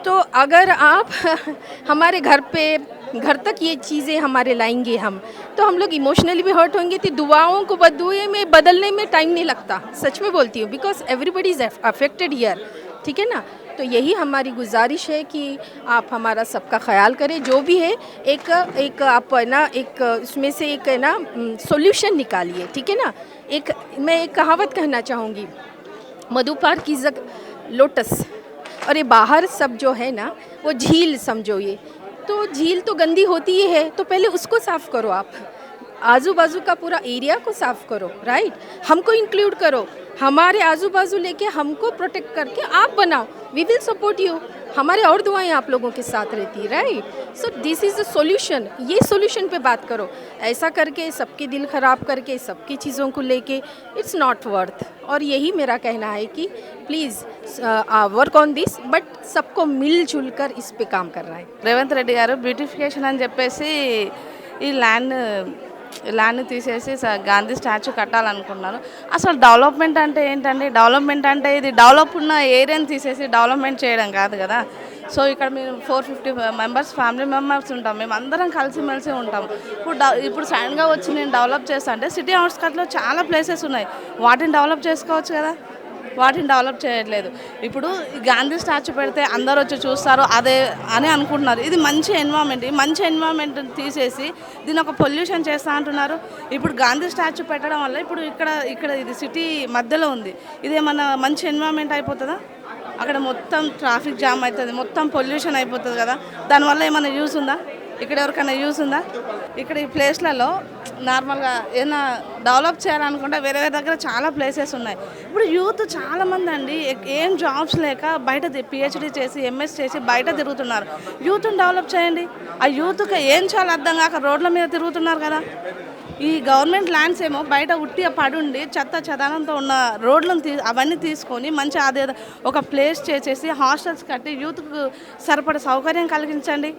तो अगर आप हमारे घर तक ये चीज़ें हमारे लाएंगे तो हम लोग इमोशनली भी हर्ट होंगे। तो दुआओं को बदुए में बदलने में टाइम नहीं लगता, सच में बोलती हूँ, because everybody is affected here, ठीक है ना। तो यही हमारी गुजारिश है कि आप हमारा सबका ख्याल करें, जो भी है एक आप है ना एक उसमें से एक है ना सॉल्यूशन निकालिए, ठीक है ना। मैं एक कहावत कहना चाहूँगी, मधु पार्क की लोटस, और ये बाहर सब जो है ना वो झील समझो, ये तो झील तो गंदी होती ही है, तो पहले उसको साफ़ करो, आप आजू बाजू का पूरा एरिया को साफ़ करो, राइट। हमको इंक्लूड करो, हमारे आजू बाजू लेके हमको प्रोटेक्ट करके आप बनाओ, वी विल सपोर्ट यू। हमारे और दुआएं आप लोगों के साथ रहती, right? So this is the solution, ये सॉल्यूशन पे बात करो। ऐसा करके सबके दिल ख़राब करके सबकी चीज़ों को लेके इट्स नॉट वर्थ। और यही मेरा कहना है कि please work on this, but सबको मिलजुल कर इस पे काम कर रहा है। రేవంత్ రెడ్డి గారు బ్యూటిఫికేషన్ అని చెప్పేసి ఈ ల్యాండ్ తీసేసి గాంధీ స్టాచ్యూ కట్టాలనుకున్నారు. అసలు డెవలప్మెంట్ అంటే ఏంటండి? డెవలప్మెంట్ అంటే ఇది డెవలప్ ఉన్న ఏరియాని తీసేసి డెవలప్మెంట్ చేయడం కాదు కదా. సో ఇక్కడ మేము 450 మెంబర్స్ ఫ్యామిలీ మెంబర్స్ ఉంటాం, మేము అందరం కలిసిమెలిసి ఉంటాం. ఇప్పుడు సడన్గా వచ్చి నేను డెవలప్ చేస్తా అంటే సిటీ అవుట్స్కట్లో చాలా ప్లేసెస్ ఉన్నాయి, వాటిని డెవలప్ చేసుకోవచ్చు కదా. వాటిని డెవలప్ చేయట్లేదు. ఇప్పుడు గాంధీ స్టాచ్యూ పెడితే అందరూ వచ్చి చూస్తారు అదే అని అనుకుంటున్నారు. ఇది మంచి ఎన్విరాన్మెంట్, ఈ మంచి ఎన్విరాన్మెంట్ తీసేసి దీని ఒక పొల్యూషన్ చేస్తా అంటున్నారు. ఇప్పుడు గాంధీ స్టాచ్యూ పెట్టడం వల్ల ఇప్పుడు ఇక్కడ ఇది సిటీ మధ్యలో ఉంది, ఇదేమన్నా మంచి ఎన్విరాన్మెంట్ అయిపోతుందా? అక్కడ మొత్తం ట్రాఫిక్ జామ్ అవుతుంది, మొత్తం పొల్యూషన్ అయిపోతుంది కదా. దానివల్ల ఏమైనా యూస్ ఉందా? ఇక్కడ ఎవరికైనా యూస్ ఉందా? ఇక్కడ ఈ ప్లేస్లలో నార్మల్గా ఏదైనా డెవలప్ చేయాలనుకుంటే వేరే దగ్గర చాలా ప్లేసెస్ ఉన్నాయి. ఇప్పుడు యూత్ చాలామంది అండి ఏం జాబ్స్ లేక బయట పిహెచ్డీ చేసి ఎంఎస్ చేసి బయట తిరుగుతున్నారు. యూత్ని డెవలప్ చేయండి. ఆ యూత్కి ఏం చాలా అర్థం కాక రోడ్ల మీద తిరుగుతున్నారు కదా. ఈ గవర్నమెంట్ ల్యాండ్స్ ఏమో బయట ఉట్టిగా పడుండి చెత్త చెదానంతో ఉన్న రోడ్లను అవన్నీ తీసుకొని మంచి అదే ఒక ప్లేస్ చేసేసి హాస్టల్స్ కట్టి యూత్కు సరిపడే సౌకర్యం కలిగించండి.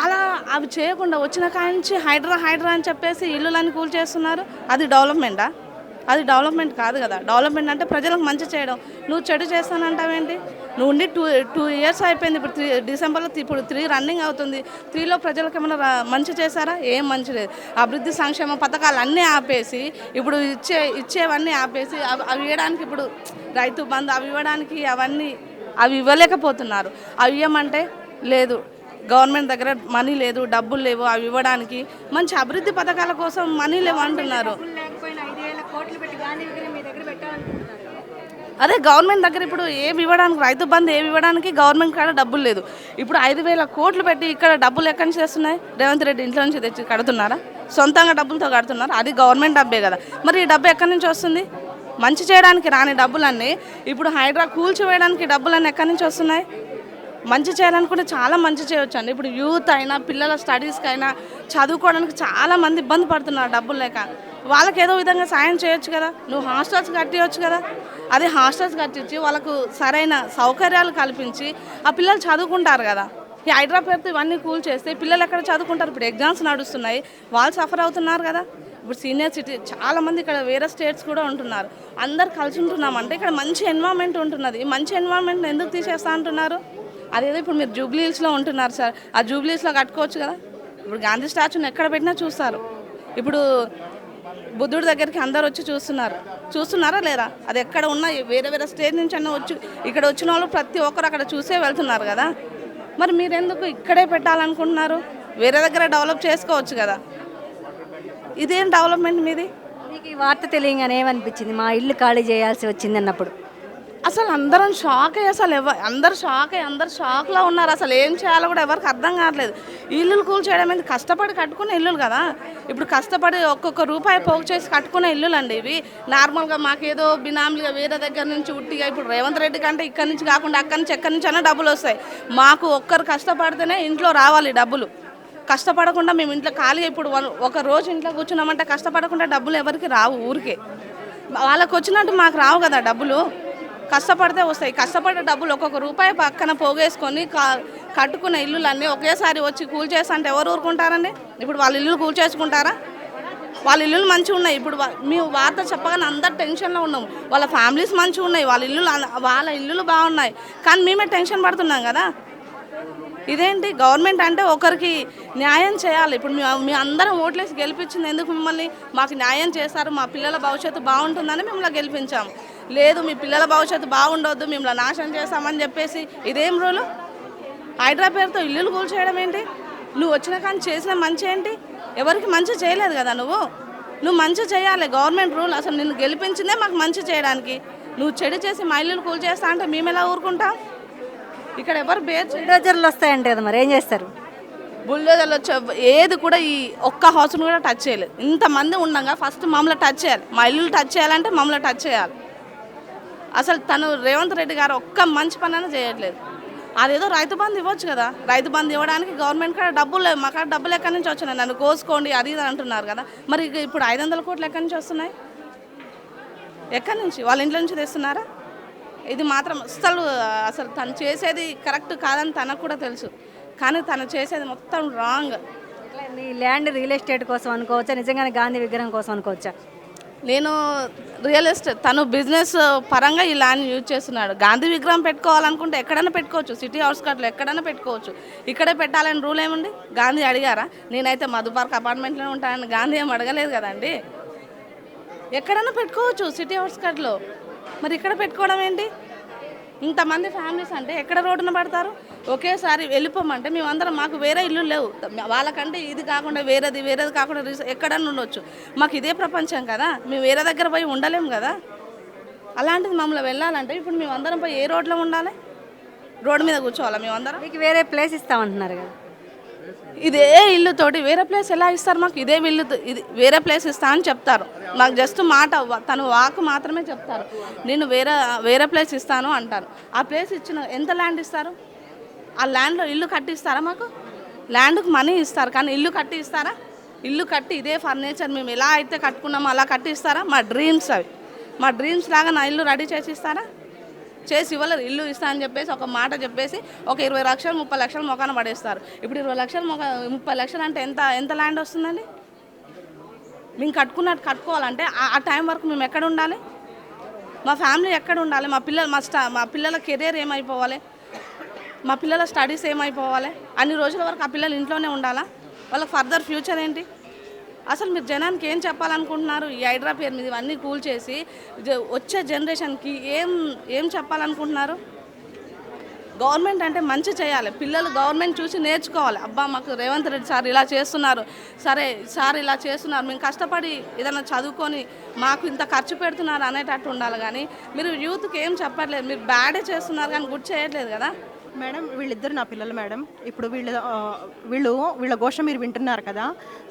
అలా అవి చేయకుండా వచ్చిన కాంచి హైడ్రా అని చెప్పేసి ఇల్లులని కూల్చేస్తున్నారు. అది డెవలప్మెంటా? అది డెవలప్మెంట్ కాదు కదా. డెవలప్మెంట్ అంటే ప్రజలకు మంచి చేయడం. నువ్వు చెడు చేస్తానంటావేంటి? నువ్వు ఉండి టూ ఇయర్స్ అయిపోయింది, ఇప్పుడు డిసెంబర్లో ఇప్పుడు 3 రన్నింగ్ అవుతుంది. 3లో ప్రజలకు ఏమైనా మంచి చేశారా? ఏం మంచి లేదు. అభివృద్ధి సంక్షేమ పథకాలు అన్నీ ఆపేసి ఇప్పుడు ఇచ్చేవన్నీ ఆపేసి అవి ఇవ్వడానికి ఇప్పుడు రైతు బంధు అవి ఇవ్వడానికి అవి ఇవ్వలేకపోతున్నారు. అవి ఇవ్వమంటే లేదు, గవర్నమెంట్ దగ్గర మనీ లేదు, డబ్బులు లేవు అవి ఇవ్వడానికి. మంచి అభివృద్ధి పథకాల కోసం మనీ లేవు అంటున్నారు. అదే గవర్నమెంట్ దగ్గర ఇప్పుడు ఏమి ఇవ్వడానికి, రైతు బంధు ఏమి ఇవ్వడానికి గవర్నమెంట్ కాడ డబ్బులు లేదు. ఇప్పుడు 5,000 కోట్లు పెట్టి ఇక్కడ డబ్బులు ఎక్కడి నుంచి చేస్తున్నాయి? రేవంత్ రెడ్డి ఇంట్లో నుంచి తెచ్చి కడుతున్నారా? సొంతంగా డబ్బులతో కడుతున్నారు. అది గవర్నమెంట్ డబ్బే కదా. మరి ఈ డబ్బు ఎక్కడి నుంచి వస్తుంది? మంచి చేయడానికి రాని డబ్బులన్నీ ఇప్పుడు హైడ్రా కూల్చివేయడానికి డబ్బులన్నీ ఎక్కడి నుంచి వస్తున్నాయి? మంచి చేయాలనుకుంటే చాలా మంచి చేయవచ్చు అండి. ఇప్పుడు యూత్ అయినా పిల్లల స్టడీస్కి అయినా చదువుకోవడానికి చాలామంది ఇబ్బంది పడుతున్నారు డబ్బులు లేక. వాళ్ళకి ఏదో విధంగా సాయం చేయొచ్చు కదా. నువ్వు హాస్టల్స్ కట్టియచ్చు కదా. అదే హాస్టల్స్ కట్టించి వాళ్ళకు సరైన సౌకర్యాలు కల్పించి ఆ పిల్లలు చదువుకుంటారు కదా. ఈ హైడ్రా పేరుతో ఇవన్నీ కూల్ చేస్తే పిల్లలు ఎక్కడ చదువుకుంటారు? ఇప్పుడు ఎగ్జామ్స్ నడుస్తున్నాయి, వాళ్ళు సఫర్ అవుతున్నారు కదా. ఇప్పుడు సీనియర్ సిటీ చాలామంది ఇక్కడ వేరే స్టేట్స్ కూడా ఉంటున్నారు. అందరు కలిసి ఉంటున్నామంటే ఇక్కడ మంచి ఎన్విరాన్మెంట్ ఉంటున్నది. ఈ మంచి ఎన్విరాన్మెంట్ని ఎందుకు తీసేస్తా అంటున్నారు? అదేదో ఇప్పుడు మీరు జూబ్లీ హిల్స్లో ఉంటున్నారు సార్, ఆ జూబ్లీ హిల్స్లో కట్టుకోవచ్చు కదా. ఇప్పుడు గాంధీ స్టాచ్యూని ఎక్కడ పెట్టినా చూస్తారు. ఇప్పుడు బుద్ధుడి దగ్గరికి అందరు వచ్చి చూస్తున్నారా లేరా? అది ఎక్కడ ఉన్నా వేరే స్టేట్ నుంచి అన్న వచ్చి ఇక్కడ వచ్చిన వాళ్ళు ప్రతి ఒక్కరు అక్కడ చూసే వెళ్తున్నారు కదా. మరి మీరెందుకు ఇక్కడే పెట్టాలనుకుంటున్నారు? వేరే దగ్గర డెవలప్ చేసుకోవచ్చు కదా. ఇదేం డెవలప్మెంట్ మీది? మీకు ఈ వార్త తెలియగానే ఏమనిపించింది? మా ఇల్లు ఖాళీ చేయాల్సి వచ్చింది అన్నప్పుడు అసలు అందరం షాక్ అయ్యి అందరు షాక్లో ఉన్నారు. అసలు ఏం చేయాలో కూడా ఎవరికి అర్థం కావట్లేదు. ఇల్లులు కూల్చేయడం ఏంది? కష్టపడి కట్టుకునే ఇల్లులు కదా. ఇప్పుడు కష్టపడి ఒక్కొక్క రూపాయి పోగు చేసి కట్టుకునే ఇల్లులు అండి ఇవి. నార్మల్గా మాకేదో బినామీలుగా వేరే దగ్గర నుంచి ఉట్టిగా ఇప్పుడు రేవంత్ రెడ్డి కంటే ఇక్కడి నుంచి కాకుండా అక్కడి నుంచి ఎక్కడి నుంచి అయినా డబ్బులు వస్తాయి. మాకు ఒక్కరు కష్టపడితేనే ఇంట్లో రావాలి డబ్బులు. కష్టపడకుండా మేము ఇంట్లో ఖాళీగా ఇప్పుడు ఒక రోజు ఇంట్లో కూర్చున్నామంటే కష్టపడకుండా డబ్బులు ఎవరికి రావు. ఊరికే వాళ్ళకు వచ్చినట్టు మాకు రావు కదా డబ్బులు. కష్టపడితే వస్తాయి. కష్టపడే డబ్బులు ఒక్కొక్క రూపాయి పక్కన పోగేసుకొని కట్టుకున్న ఇల్లులన్నీ ఒకేసారి వచ్చి కూల్ చేస్తా అంటే ఎవరు ఊరుకుంటారండి? ఇప్పుడు వాళ్ళ ఇల్లు కూల్ చేసుకుంటారా? వాళ్ళ ఇల్లులు మంచిగా ఉన్నాయి. ఇప్పుడు మేము వార్త చెప్పగానే అందరు టెన్షన్లో ఉన్నాము. వాళ్ళ ఫ్యామిలీస్ మంచిగా ఉన్నాయి, వాళ్ళ ఇల్లులు బాగున్నాయి, కానీ మేమే టెన్షన్ పడుతున్నాం కదా. ఇదేంటి? గవర్నమెంట్ అంటే ఒకరికి న్యాయం చేయాలి. ఇప్పుడు మీ అందరం ఓట్లేసి గెలిపించింది ఎందుకు? మిమ్మల్ని మాకు న్యాయం చేశారు, మా పిల్లల భవిష్యత్తు బాగుంటుందని మిమ్మల్ని గెలిపించాము. లేదు మీ పిల్లల భవిష్యత్తు బాగుండొద్దు, మిమ్మల్ని నాశనం చేస్తామని చెప్పేసి ఇదేం రూలు? హైడ్రా పేరుతో ఇల్లులు కూల్చేయడం ఏంటి? నువ్వు వచ్చిన కానీ చేసిన మంచి ఏంటి? ఎవరికి మంచి చేయలేదు కదా. నువ్వు మంచి చేయాలి. Government rule. అసలు నిన్ను గెలిపించిందే మాకు మంచి చేయడానికి. నువ్వు చెడు చేసి మా ఇల్లులు కూల్చేస్తా అంటే మేము ఎలా ఊరుకుంటాం? ఇక్కడ ఎవరు బుల్డోజర్లు వస్తాయంటే కదా, మరి ఏం చేస్తారు? బుల్డోజర్లు వచ్చే ఏది కూడా ఈ ఒక్క హౌస్ను కూడా టచ్ చేయలేదు. ఇంతమంది ఉండగా ఫస్ట్ మమ్మల్ని టచ్ చేయాలి. మా ఇల్లు టచ్ చేయాలంటే మమ్మల్ని టచ్ చేయాలి. అసలు రేవంత్ రెడ్డి గారు ఒక్క మంచి పని చేయట్లేదు. అదేదో రైతు బంధు ఇవ్వచ్చు కదా, రైతు బంధు ఇవ్వడానికి గవర్నమెంట్ కాడ డబ్బులు లేవు, మా కాడ డబ్బులు ఎక్కడి నుంచి వచ్చినాయి, నన్ను కోసుకోండి అది ఇది అంటున్నారు కదా, మరి ఇప్పుడు 500 కోట్లు ఎక్కడి నుంచి వస్తున్నాయి, ఎక్కడి నుంచి వాళ్ళ ఇంట్లో నుంచి తెస్తున్నారా? ఇది మాత్రం అసలు తను చేసేది కరెక్ట్ కాదని తనకు కూడా తెలుసు, కానీ తను చేసేది మొత్తం రాంగ్. ఈ ల్యాండ్ రియల్ ఎస్టేట్ కోసం అనుకోవచ్చా, నిజంగానే గాంధీ విగ్రహం కోసం అనుకోవచ్చా? నేను రియల్ ఎస్టేట్, తను బిజినెస్ పరంగా ఈ ల్యాండ్ యూజ్ చేస్తున్నాడు. గాంధీ విగ్రహం పెట్టుకోవాలనుకుంటే ఎక్కడైనా పెట్టుకోవచ్చు, సిటీ అవుట్స్కట్లో ఎక్కడైనా పెట్టుకోవచ్చు, ఇక్కడే పెట్టాలని రూల్ ఏముంది? గాంధీ అడిగారా? నేనైతే మధు పార్క్ అపార్ట్మెంట్లో ఉంటానని గాంధీ ఏం అడగలేదు కదండి. ఎక్కడైనా పెట్టుకోవచ్చు సిటీ అవుట్స్కట్లో, మరి ఇక్కడ పెట్టుకోవడం ఏంటి? ఇంతమంది ఫ్యామిలీస్ అంటే ఎక్కడ రోడ్డున పడతారు? ఒకేసారి వెళ్ళిపోమంటే మేమందరం, మాకు వేరే ఇల్లు లేవు, వాళ్ళకంటే ఇది కాకుండా వేరేది కాకుండా ఎక్కడన్నా ఉండొచ్చు, మాకు ఇదే ప్రపంచం కదా, మేము వేరే దగ్గర పోయి ఉండలేము కదా. అలాంటిది మమ్మల్ని వెళ్ళాలంటే ఇప్పుడు మేమందరం పోయి ఏ రోడ్లో ఉండాలి? రోడ్డు మీద కూర్చోవాలా మేమందరం? మీకు వేరే ప్లేస్ ఇస్తామంటున్నారు కదా, ఇదే ఇల్లుతోటి వేరే ప్లేస్ ఎలా ఇస్తారు? మాకు ఇదే ఇల్లు, ఇది వేరే ప్లేస్ ఇస్తా అని చెప్తారు, మాకు జస్ట్ మాట, తను వాక్ మాత్రమే చెప్తారు, నేను వేరే ప్లేస్ ఇస్తాను అంటారు. ఆ ప్లేస్ ఇచ్చిన ఎంత ల్యాండ్ ఇస్తారు? ఆ ల్యాండ్లో ఇల్లు కట్టిస్తారా? మాకు ల్యాండ్కి మనీ ఇస్తారు కానీ ఇల్లు కట్టి ఇస్తారా? ఇల్లు కట్టి ఇదే ఫర్నిచర్ మేము ఎలా అయితే కట్టుకున్నామో అలా కట్టిస్తారా? మా డ్రీమ్స్ అవి, మా డ్రీమ్స్ లాగా నా ఇల్లు రెడీ చేసి ఇస్తారా? చేసి ఇవ్వలేదు. ఇల్లు ఇస్తా అని చెప్పేసి ఒక మాట చెప్పేసి ఒక 20 లక్షలు 30 లక్షలు మొఖాన పడేస్తారు. ఇప్పుడు 20 లక్షలు 30 లక్షలు అంటే ఎంత ల్యాండ్ వస్తుందండి? మేము కట్టుకున్నట్టు కట్టుకోవాలంటే ఆ టైం వరకు మేము ఎక్కడ ఉండాలి? మా ఫ్యామిలీ ఎక్కడ ఉండాలి? మా పిల్లల కెరీర్ ఏమైపోవాలి? మా పిల్లల స్టడీస్ ఏమైపోవాలి? అన్ని రోజుల వరకు ఆ పిల్లలు ఇంట్లోనే ఉండాలా? వాళ్ళకి ఫర్దర్ ఫ్యూచర్ ఏంటి? అసలు మీరు జనానికి ఏం చెప్పాలనుకుంటున్నారు? ఈ హైడ్రా పేరు మీద ఇవన్నీ కూల్చేసి వచ్చే జనరేషన్కి ఏం చెప్పాలనుకుంటున్నారు? గవర్నమెంట్ అంటే మంచి చేయాలి, పిల్లలు గవర్నమెంట్ చూసి నేర్చుకోవాలి. అబ్బా మాకు రేవంత్ రెడ్డి సార్ ఇలా చేస్తున్నారు, సరే సార్ ఇలా చేస్తున్నారు, మేము కష్టపడి ఏదైనా చదువుకొని మాకు ఇంత ఖర్చు పెడుతున్నారు అనేటట్టు ఉండాలి. కానీ మీరు యూత్కి ఏం చెప్పట్లేదు, మీరు బ్యాడే చేస్తున్నారు కానీ గుడ్ చేయట్లేదు కదా. మేడం వీళ్ళిద్దరు నా పిల్లలు మేడం. ఇప్పుడు వీళ్ళ ఘోష మీరు వింటున్నారు కదా.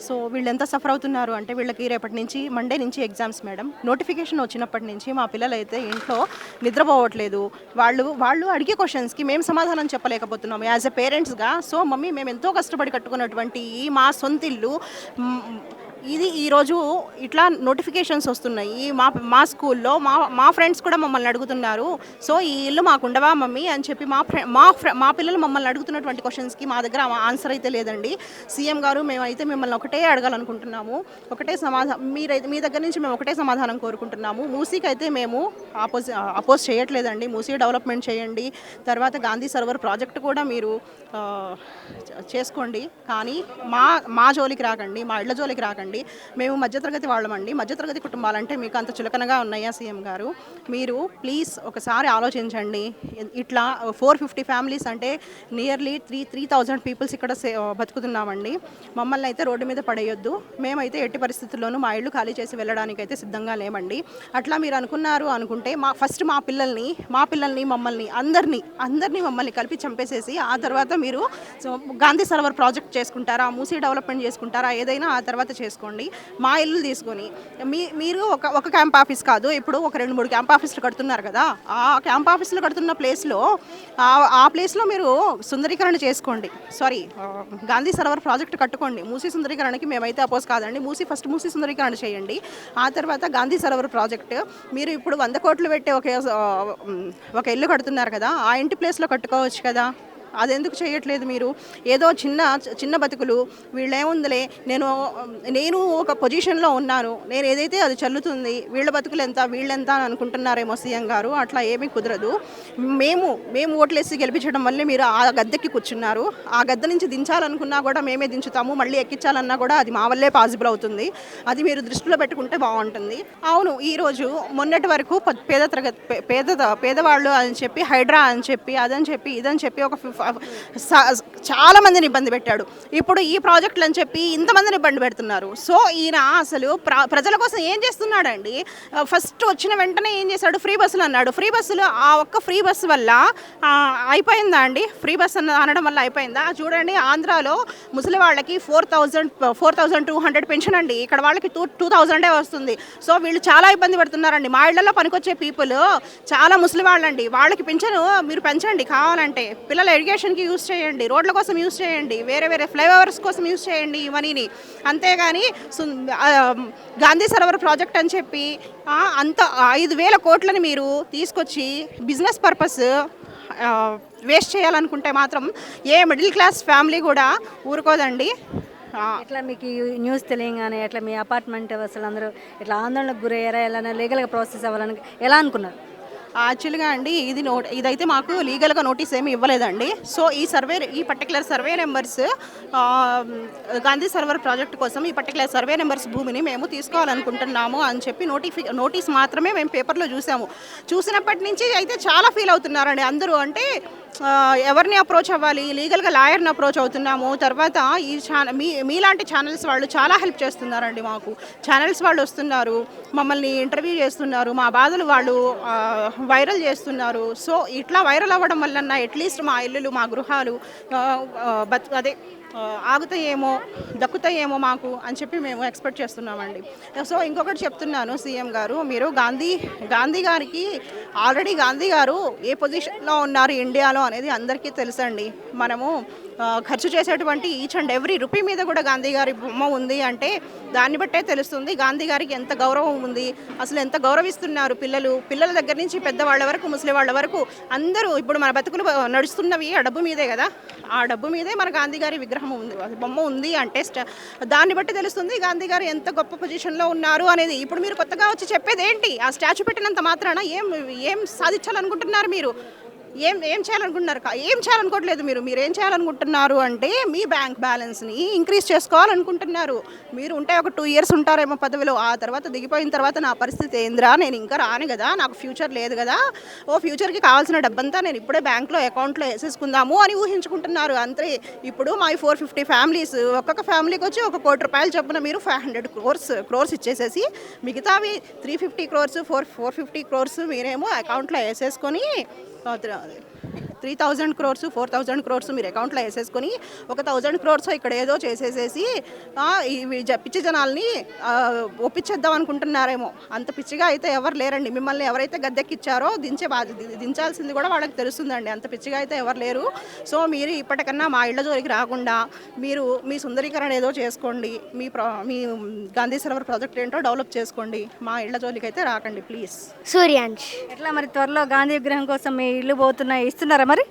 సో వీళ్ళు ఎంత సఫర్ అవుతున్నారు అంటే వీళ్ళకి రేపటి నుంచి మండే నుంచి ఎగ్జామ్స్ మేడం. నోటిఫికేషన్ వచ్చినప్పటి నుంచి మా పిల్లలు అయితే ఇంట్లో నిద్రపోవట్లేదు. వాళ్ళు అడిగే క్వశ్చన్స్కి మేము సమాధానం చెప్పలేకపోతున్నాము యాజ్ ఎ పేరెంట్స్గా. సో మమ్మీ మేము ఎంతో కష్టపడి కట్టుకున్నటువంటి ఈ మా సొంత ఇల్లు ఇది ఈరోజు ఇట్లా నోటిఫికేషన్స్ వస్తున్నాయి. మా స్కూల్లో మా ఫ్రెండ్స్ కూడా మమ్మల్ని అడుగుతున్నారు, సో ఈ ఇల్లు మాకు ఉండవా మమ్మీ అని చెప్పి మా పిల్లలు మమ్మల్ని అడుగుతున్నటువంటి క్వశ్చన్స్కి మా దగ్గర ఆన్సర్ అయితే లేదండి. సీఎం గారు మేమైతే మిమ్మల్ని ఒకటే అడగాలనుకుంటున్నాము, ఒకటే సమాధానం మీ దగ్గర నుంచి మేము ఒకటే సమాధానం కోరుకుంటున్నాము. మూసీకి అయితే మేము అపోజ్ చేయట్లేదండి, మూసీ డెవలప్మెంట్ చేయండి, తర్వాత గాంధీ సరోవర్ ప్రాజెక్ట్ కూడా మీరు చేసుకోండి, కానీ మా జోలికి రాకండి, మా ఇళ్ల జోలికి రాకండి. మేము మధ్యతరగతి వాళ్ళమండి. మధ్యతరగతి కుటుంబాలంటే మీకు అంత చులకనగా ఉన్నాయా సీఎం గారు? మీరు ప్లీజ్ ఒకసారి ఆలోచించండి. ఇట్లా 450 ఫ్యామిలీస్ అంటే నియర్లీ 3,000 పీపుల్స్ ఇక్కడ బతుకుతున్నామండి. మమ్మల్ని అయితే రోడ్డు మీద పడేయొద్దు. మేమైతే ఎట్టి పరిస్థితుల్లోనూ మా ఇళ్ళు ఖాళీ చేసి వెళ్ళడానికి అయితే సిద్ధంగా లేమండి. అట్లా మీరు అనుకుంటే ఫస్ట్ మా పిల్లల్ని మమ్మల్ని అందరినీ మమ్మల్ని కలిపి చంపేసేసి ఆ తర్వాత మీరు గాంధీ సరోవర్ ప్రాజెక్ట్ చేసుకుంటారా, మూసీ డెవలప్మెంట్ చేసుకుంటారా, ఏదైనా ఆ తర్వాత చేసుకోండి. మా ఇల్లు తీసుకొని మీరు ఒక క్యాంప్ ఆఫీస్ కాదు, ఇప్పుడు ఒక 2-3 క్యాంప్ ఆఫీసులు కడుతున్నారు కదా, ఆ క్యాంప్ ఆఫీసులు కడుతున్న ప్లేస్లో ఆ ప్లేస్లో మీరు సుందరీకరణ చేసుకోండి. గాంధీ సరోవర్ ప్రాజెక్ట్ కట్టుకోండి. మూసీ సుందరీకరణకి మేమైతే అపోజ్ కాదండి. ఫస్ట్ మూసీ సుందరీకరణ చేయండి, ఆ తర్వాత గాంధీ సరోవర్ ప్రాజెక్ట్. మీరు ఇప్పుడు 100 కోట్లు పెట్టి ఒక ఇల్లు కడుతున్నారు కదా, ఆ ఇంటి ప్లేస్లో కట్టుకోవచ్చు కదా. అదెందుకు చేయట్లేదు మీరు? ఏదో చిన్న బతుకులు వీళ్ళేముందిలే, నేను ఒక పొజిషన్లో ఉన్నాను, నేను ఏదైతే అది చల్లుతుంది, వీళ్ళ బతుకులు ఎంత వీళ్ళెంత అని అనుకుంటున్నారేమో సీఎం గారు. అట్లా ఏమీ కుదరదు. మేము ఓట్లేసి గెలిపించడం వల్లే మీరు ఆ గద్దెకి కూర్చున్నారు. ఆ గద్దె నుంచి దించాలనుకున్నా కూడా మేమే దించుతాము, మళ్ళీ ఎక్కించాలన్నా కూడా అది మా వల్లే పాసిబుల్ అవుతుంది. అది మీరు దృష్టిలో పెట్టుకుంటే బాగుంటుంది. అవును, ఈరోజు మొన్నటి వరకు పేదవాళ్ళు అని చెప్పి హైడ్రా అని చెప్పి అదని చెప్పి ఇదని చెప్పి ఒక చాలా మందిని ఇబ్బంది పెట్టాడు. ఇప్పుడు ఈ ప్రాజెక్టులు అని చెప్పి ఇంతమందిని ఇబ్బంది పెడుతున్నారు. సో ఈయన అసలు ప్రజల కోసం ఏం చేస్తున్నాడండి? ఫస్ట్ వచ్చిన వెంటనే ఏం చేశాడు? ఫ్రీ బస్సులు అన్నాడు. ఫ్రీ బస్సులు, ఆ ఒక్క ఫ్రీ బస్సు వల్ల అయిపోయిందా అండి? ఫ్రీ బస్ అనడం వల్ల అయిపోయిందా? చూడండి, ఆంధ్రాలో ముసలి వాళ్ళకి 4,200 పెన్షన్ అండి. ఇక్కడ వాళ్ళకి 2,000 వస్తుంది. సో వీళ్ళు చాలా ఇబ్బంది పడుతున్నారండి. మా ఇళ్లలో పనికొచ్చే పీపుల్ చాలా ముసలి వాళ్ళండి. వాళ్ళకి పెన్షన్ మీరు పెంచండి కావాలంటే. పిల్లల ఎడ్యుకేషన్కి యూజ్ చేయండి, రోడ్ల కోసం యూజ్ చేయండి, వేరే వేరే ఫ్లైఓవర్స్ కోసం యూజ్ చేయండి ఈ మనీని. అంతేగాని గాంధీ సరోవర్ ప్రాజెక్ట్ అని చెప్పి అంత 5,000 కోట్లని మీరు తీసుకొచ్చి బిజినెస్ పర్పస్ వేస్ట్ చేయాలనుకుంటే మాత్రం ఏ మిడిల్ క్లాస్ ఫ్యామిలీ కూడా ఊరుకోదండి. ఎట్లా మీకు ఈ న్యూస్ తెలియగానే ఎట్లా మీ అపార్ట్మెంట్ అసలు అందరూ ఇట్లా ఆందోళనకు గురయ్యారా? ఎలా లీగల్గా ప్రాసెస్ అవ్వాలని ఎలా అనుకున్నారు? యాక్చువల్గా అండి ఇదైతే మాకు లీగల్గా నోటీస్ ఏమి ఇవ్వలేదండి. సో ఈ particular survey numbers Gandhi server project కోసం ఈ పర్టికులర్ సర్వే నెంబర్స్ భూమిని మేము తీసుకోవాలనుకుంటున్నాము అని చెప్పి నోటీస్ మాత్రమే మేము పేపర్లో చూసాము. చూసినప్పటి నుంచి అయితే చాలా ఫీల్ అవుతున్నారండి అందరూ. అంటే ఎవరిని అప్రోచ్ అవ్వాలి? లీగల్గా లాయర్ని అప్రోచ్ అవుతున్నాము. తర్వాత ఈ మీలాంటి ఛానల్స్ వాళ్ళు చాలా హెల్ప్ చేస్తున్నారండి మాకు. ఛానల్స్ వాళ్ళు వస్తున్నారు, మమ్మల్ని ఇంటర్వ్యూ చేస్తున్నారు, మా బాధలు వాళ్ళు వైరల్ చేస్తున్నారు. సో ఇట్లా వైరల్ అవ్వడం వల్ల అట్లీస్ట్ మా ఇల్లులు, మా గృహాలు ఆగుతాయేమో, దక్కుతాయేమో మాకు అని చెప్పి మేము ఎక్స్పెక్ట్ చేస్తున్నామండి. సో ఇంకొకటి చెప్తున్నాను, సీఎం గారు, మీరు గాంధీ గారికి ఆల్రెడీ గాంధీ గారు ఏ పొజిషన్లో ఉన్నారు ఇండియాలో అనేది అందరికీ తెలుసండి. మనము ఖర్చు చేసేటువంటి ఈచ్ అండ్ ఎవ్రీ రూపీ మీద కూడా గాంధీ గారి బొమ్మ ఉంది అంటే దాన్ని బట్టే తెలుస్తుంది గాంధీ గారికి ఎంత గౌరవం ఉంది, అసలు ఎంత గౌరవిస్తున్నారు. పిల్లల దగ్గర నుంచి పెద్దవాళ్ళ వరకు, ముసలి వాళ్ళ వరకు అందరూ ఇప్పుడు మన బతుకులు నడుస్తున్నవి ఆ డబ్బు మీదే కదా. ఆ డబ్బు మీదే మన గాంధీ గారి విగ్రహం ఉంది, బొమ్మ ఉంది అంటే దాన్ని బట్టి తెలుస్తుంది గాంధీ గారు ఎంత గొప్ప పొజిషన్లో ఉన్నారు అనేది. ఇప్పుడు మీరు కొత్తగా వచ్చి చెప్పేది ఏంటి? ఆ స్టాచ్యూ పెట్టినంత మాత్రాన ఏం సాధించాలనుకుంటున్నారు? మీరు ఏం చేయాలనుకుంటున్నారు? ఏం చేయాలనుకోవట్లేదు. మీరు ఏం చేయాలనుకుంటున్నారు అంటే మీ బ్యాంక్ బ్యాలెన్స్ని ఇంక్రీజ్ చేసుకోవాలనుకుంటున్నారు. మీరు ఉంటే ఒక 2 years ఉంటారేమో పదవిలో, ఆ తర్వాత దిగిపోయిన తర్వాత నా పరిస్థితి ఏంద్రా, నేను ఇంకా రాను కదా, నాకు ఫ్యూచర్ లేదు కదా, ఫ్యూచర్కి కావాల్సిన డబ్బంతా నేను ఇప్పుడే బ్యాంక్లో అకౌంట్లో వేసేసుకుందాము అని ఊహించుకుంటున్నారు అంతే. ఇప్పుడు మా 450 ఫ్యామిలీస్, ఒక్కొక్క ఫ్యామిలీకి వచ్చి 1 కోటి రూపాయలు చొప్పున మీరు 500 crores ఇచ్చేసేసి మిగతావి 350 crores 450 crores మీరేమో అకౌంట్లో వేసేసుకొని 3,000 crores 4,000 crores మీరు అకౌంట్లో వేసేసుకొని 1,000 crores ఇక్కడ ఏదో చేసేసేసి ఇవి పిచ్చి జనాల్ని ఒప్పించేద్దాం అనుకుంటున్నారేమో. అంత పిచ్చిగా అయితే ఎవరు లేరండి. మిమ్మల్ని ఎవరైతే గద్దెక్కిచ్చారో దించాల్సింది కూడా వాళ్ళకి తెలుస్తుందండి. అంత పిచ్చిగా అయితే ఎవరు లేరు. సో మీరు ఇప్పటికన్నా మా ఇళ్ల జోలికి రాకుండా మీరు మీ సుందరీకరణ ఏదో చేసుకోండి, మీ గాంధీ సరోవర్ ప్రాజెక్ట్ ఏంటో డెవలప్ చేసుకోండి. మా ఇళ్ల జోలికి అయితే రాకండి ప్లీజ్. సూర్యాంష్, ఎట్లా మరి త్వరలో గాంధీ విగ్రహం కోసం మీ ఇల్లు పోతున్నాయి, ఇస్తున్నారా మరి?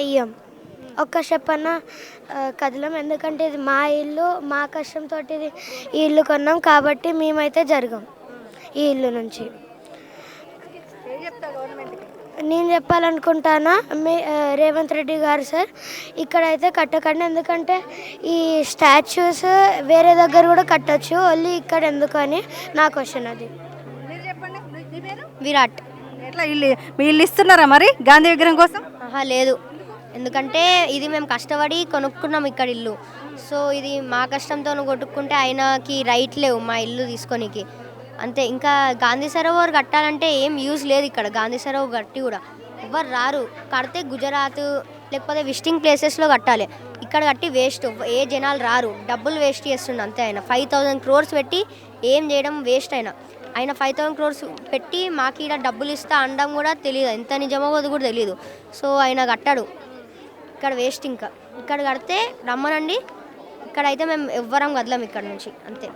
ఇయ్యం. ఒక్క స్టెప్ అన్న కదలం, ఎందుకంటే ఇది మా ఇల్లు, మా కష్టంతో ఈ ఇల్లు కొన్నాం కాబట్టి మేమైతే జరగం ఈ ఇల్లు నుంచి. నేను చెప్పాలనుకుంటానా రేవంత్ రెడ్డి గారు సార్, ఇక్కడైతే కట్టకండి, ఎందుకంటే ఈ స్టాచ్యూస్ వేరే దగ్గర కూడా కట్టచ్చు, ఓన్లీ ఇక్కడ ఎందుకు అని నా క్వశ్చన్. అది విరాట్. ఎట్లా మీ ఇల్లు ఇస్తున్నారా మరి గాంధీ విగ్రహం కోసం? లేదు, ఎందుకంటే ఇది మేము కష్టపడి కొనుక్కున్నాం ఇక్కడ ఇల్లు. సో ఇది మా కష్టంతో కొట్టుకుంటే ఆయనకి రైట్ లేవు మా ఇల్లు తీసుకోనికి అంతే. ఇంకా గాంధీ సరోవర్ కట్టాలంటే ఏం యూజ్ లేదు ఇక్కడ. గాంధీ సరోవర్ కట్టి కూడా ఎవరు రారు. కడితే గుజరాత్ లేకపోతే విజిటింగ్ ప్లేసెస్లో కట్టాలి. ఇక్కడ కట్టి వేస్ట్, ఏ జనాలు రారు, డబ్బులు వేస్ట్ చేస్తుండే అంతే. ఆయన 5,000 crores పెట్టి ఏం చేయడం వేస్ట్. ఆయన 5,000 crores పెట్టి మాకు ఇక్కడ డబ్బులు ఇస్తా అనడం కూడా తెలియదు, ఎంత నిజమో కూడా తెలియదు. సో ఆయన కట్టాడు ఇక్కడ వేస్ట్. ఇంకా ఇక్కడ కడితే రమ్మనండి, ఇక్కడైతే మేము ఎవ్వరం కదలం ఇక్కడ నుంచి అంతే.